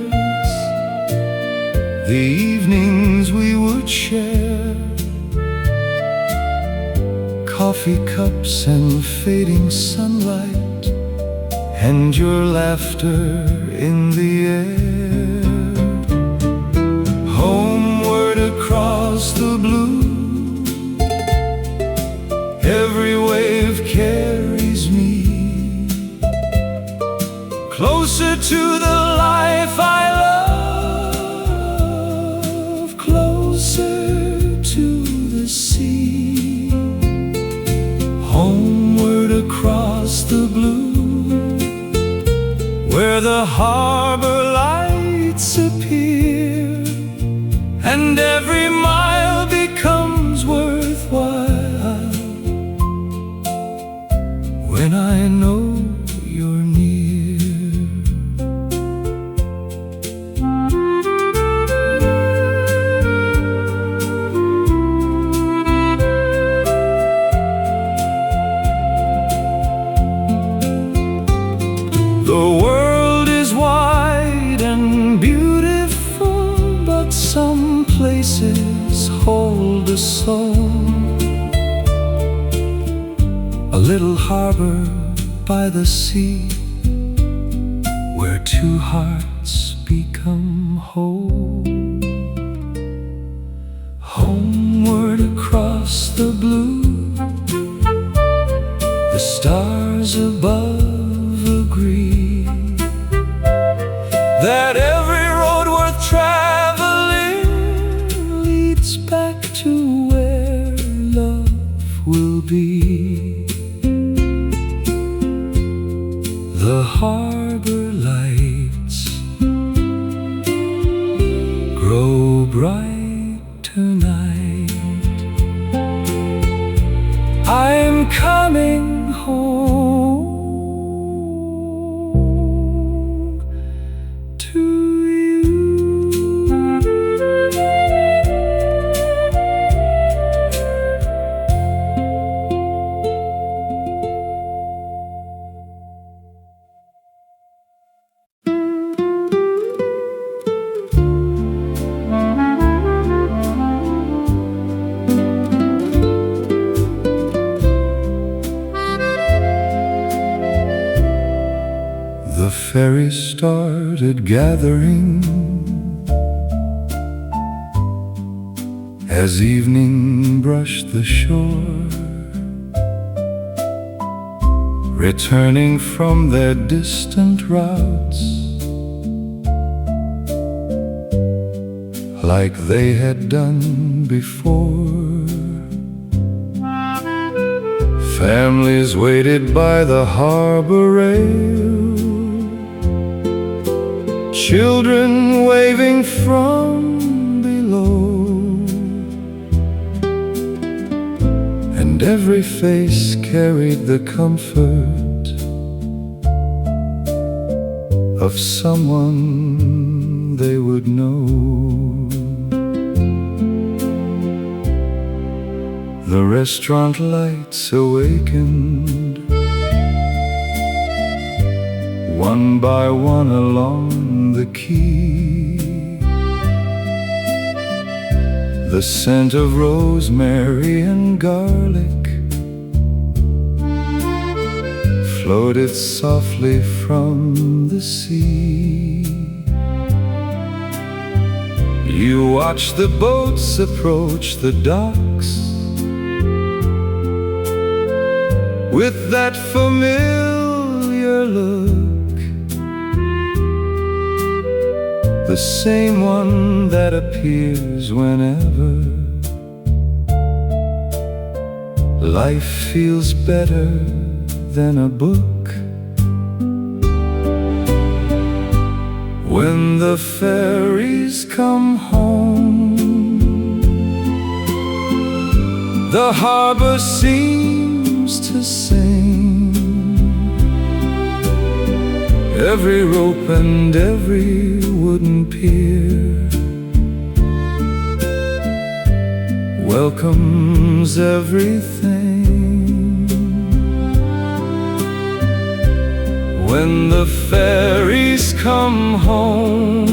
the evenings we would share, coffee cups and fading sunlight, and your laughter in the air. Homeward across the blue, every wave carries me closer to the life I love, closer to the sea. Homeward across the blue, where the harbor lights appear, and every mile becomes worthwhile when I know you're near. The world is wide and beautiful, but some places hold a soul. A little harbor by the sea, where two hearts become whole. Homeward across the blue, the stars above agree that every road worth traveling leads back to where love will be. The harbor lights grow bright tonight. I'm coming home to you. The ferry started gathering as evening brushed the shore, returning from their distant routes like they had done before. Families waited by the harbor rail, children waving from below, and every face carried the comfort of someone they would know. The restaurant lights awakened one by one along the quay. The scent of rosemary and garlic floated softly from the sea. You watched the boats approach the docks with that familiar look, the same one that appears whenever life feels better than a book. When the ferries come home, the harbor seems to sing. Every rope and every wooden pier welcomes everything. When the ferries come home,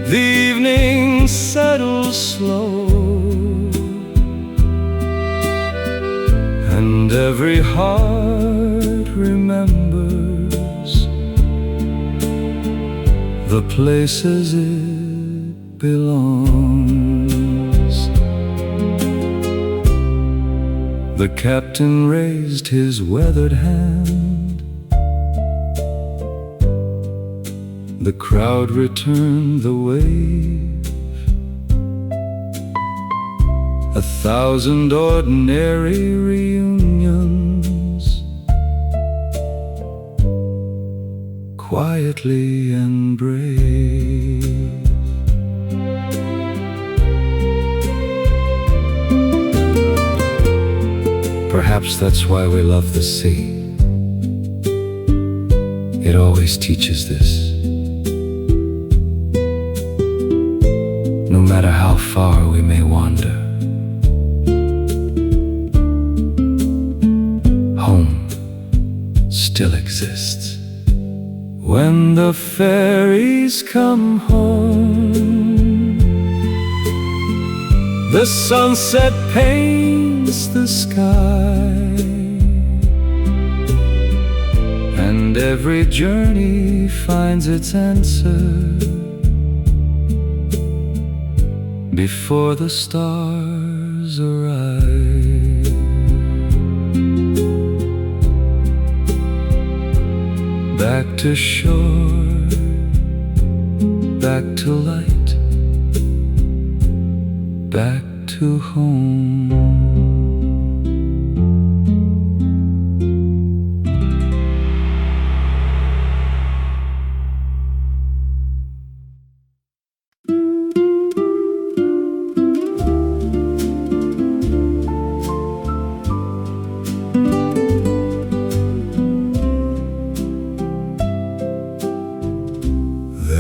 the evening settles slow, and every heart remembers the places it belongs. The captain raised his weathered hand, the crowd returned the wave. 1,000 ordinary reunions, quietly and brave. Perhaps that's why we love the sea. It always teaches this. No matter how far we may wander, home still exists. When the ferries come home, the sunset paints the sky, and every journey finds its answer before the stars arrive. Back to shore, back to light, back to home.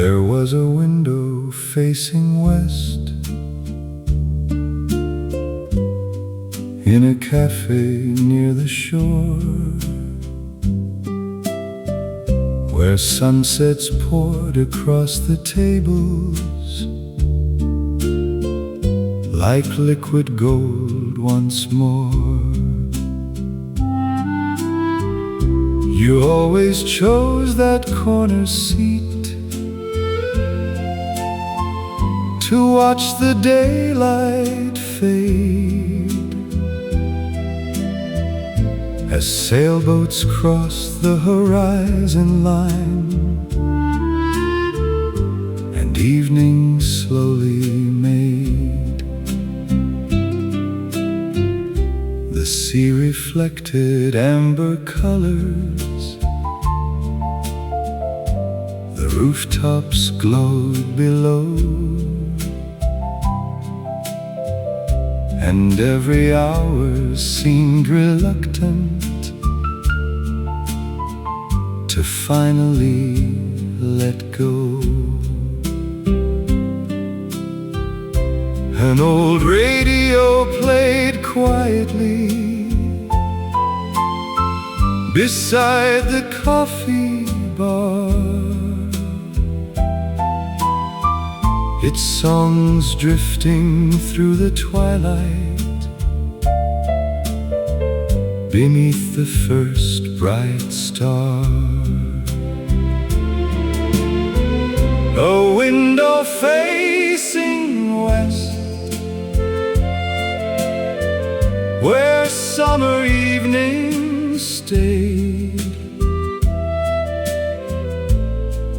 There was a window facing west in a cafe near the shore, where sunsets poured across the tables like liquid gold once more. You always chose that corner seat to watch the daylight fade as sailboats cross the horizon line and evening slowly made. The sea reflected amber colors, the rooftops glowed below, and every hour seemed reluctant to finally let go. An old radio played quietly beside the coffee bar, its songs drifting through the twilight beneath the first bright star. A window facing west, where summer evenings stayed,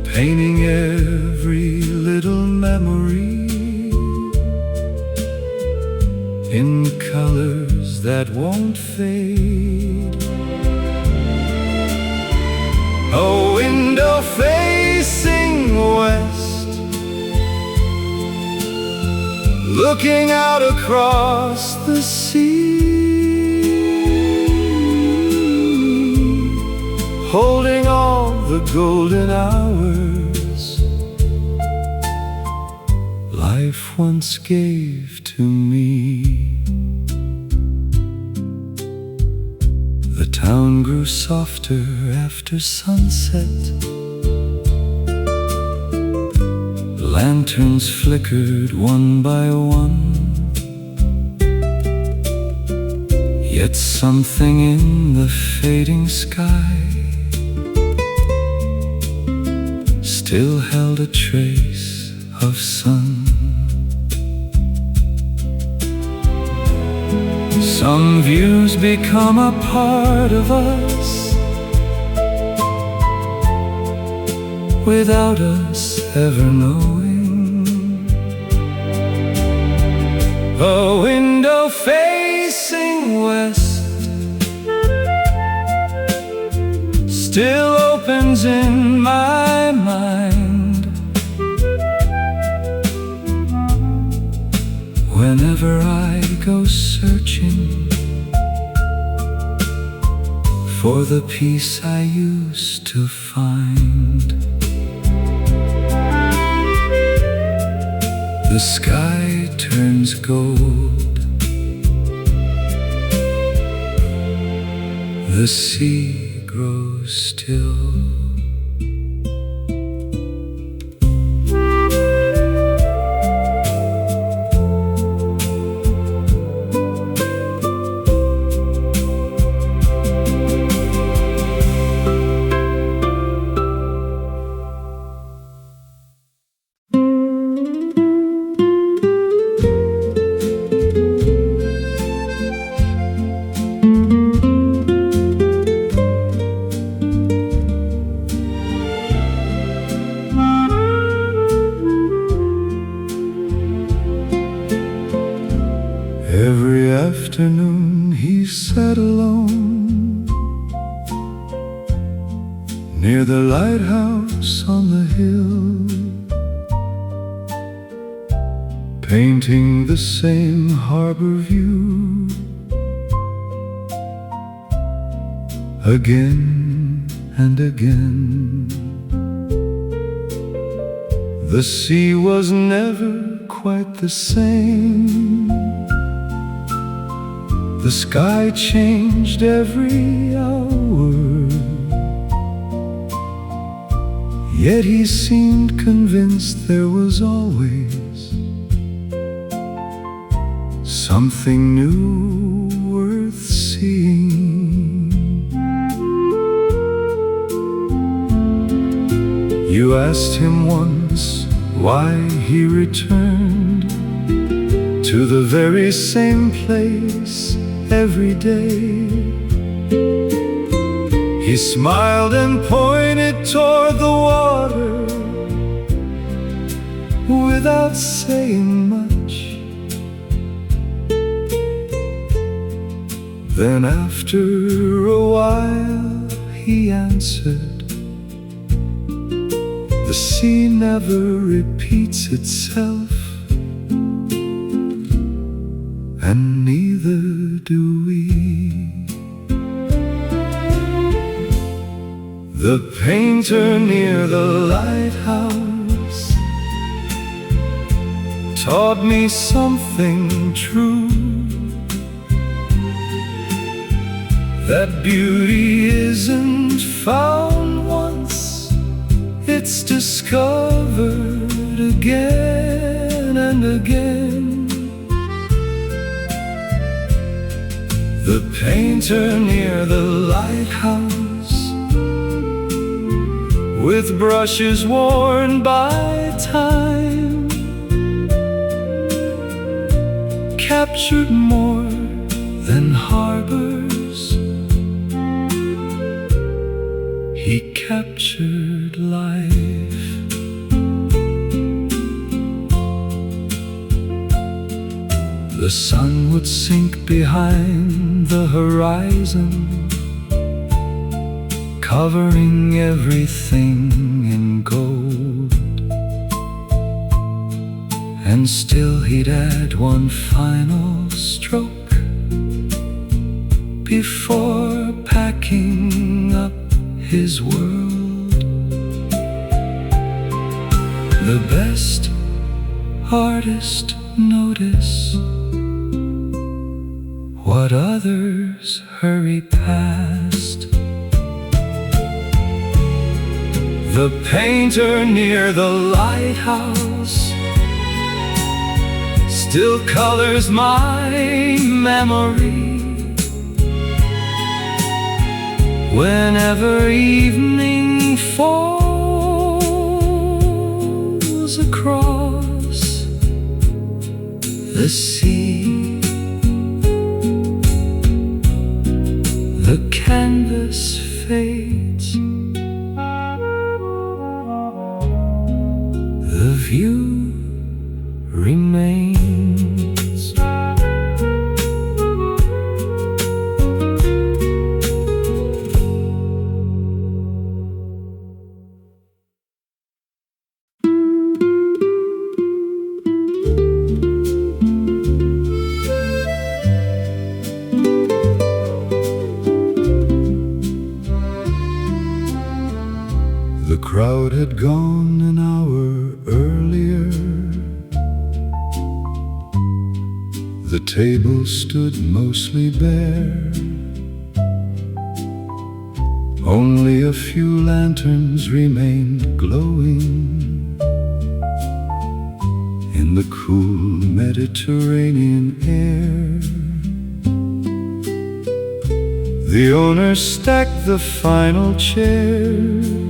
painting every little memory in colors that won't fade. A window looking out across the sea, holding all the golden hours life once gave to me. The town grew softer after sunset. Lanterns flickered one by one, yet something in the fading sky still held a trace of sun. Some views become a part of us without us ever knowing. A window facing west still opens in my mind whenever I go searching for the peace I used to find. The sky turns gold, the sea grows still. Every afternoon he sat alone near the lighthouse on the hill, painting the same harbor view again and again. The sea was never quite the same. The sky changed every hour, yet he seemed convinced there was always something new worth seeing. You asked him once why he returned to the very same place every day. He smiled and pointed toward the water without saying much. Then after a while he answered, the sea never repeats itself, and neither do we. The painter near the lighthouse taught me something true, that beauty isn't found once, it's discovered again and again. The painter near the lighthouse, with brushes worn by time, captured more than harbors. He captured life. The sun would sink behind the horizon, covering everything in gold, And still he'd add one final stroke before packing up his world. The best artists notice what others hurry past. The painter near the lighthouse still colors my memory. Whenever evening falls across the sea, the canvas fades, the view remains. The crowd had gone an hour earlier. The table stood mostly bare. Only a few lanterns remained glowing in the cool Mediterranean air. The owner stacked the final chairs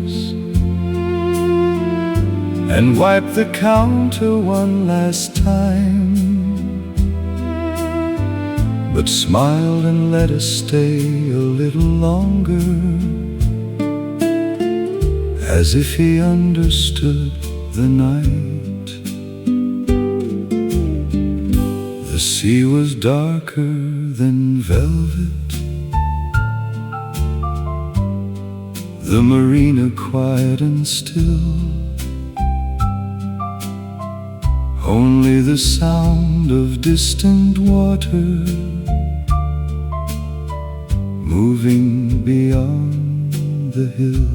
and wiped the counter one last time, but smiled and let us stay a little longer, as if he understood the night. The sea was darker than velvet, the marina quiet and still. Only the sound of distant water moving beyond the hill.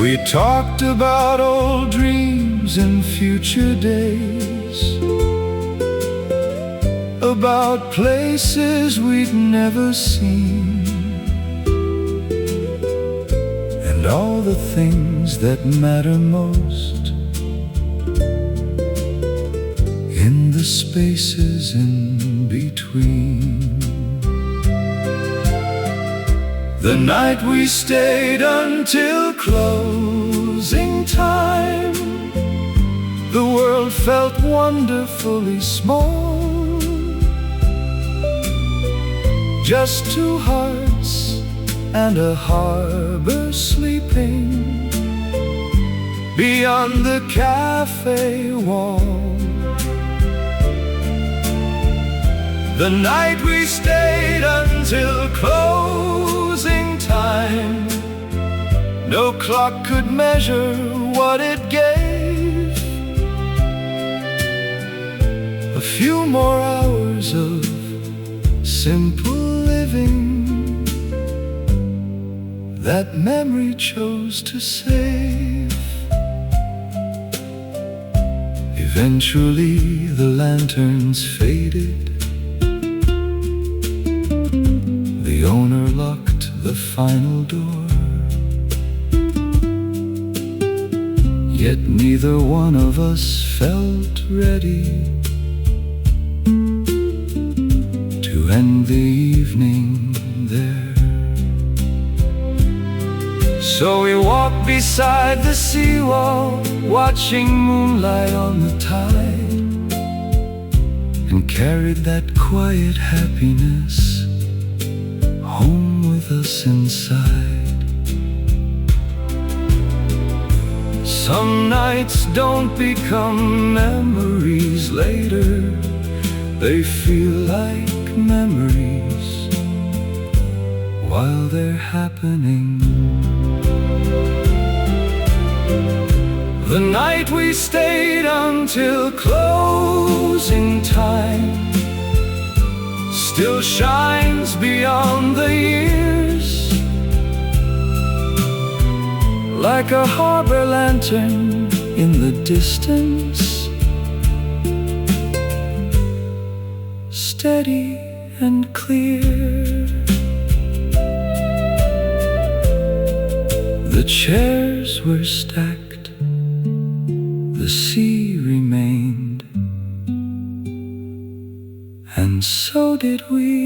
We talked about old dreams and future days, about places we'd never seen, and all the things that matter most in the spaces in between. The night we stayed until closing time, the world felt wonderfully small. Just two hearts and a harbor sleeping beyond the cafe wall. The night we stayed until closing time, no clock could measure what it gave. A few more hours of simple living that memory chose to save. Eventually the lanterns faded. The owner locked the final door, yet neither one of us felt ready to end the evening there. So we walked beside the seawall, watching moonlight on the tide, and carried that quiet happiness home with us inside. Some nights don't become memories later, they feel like memories while they're happening. The night we stayed until closing time still shines beyond the years, like a harbor lantern in the distance, steady and clear. The chairs were stacked, the sea remained, and so did we.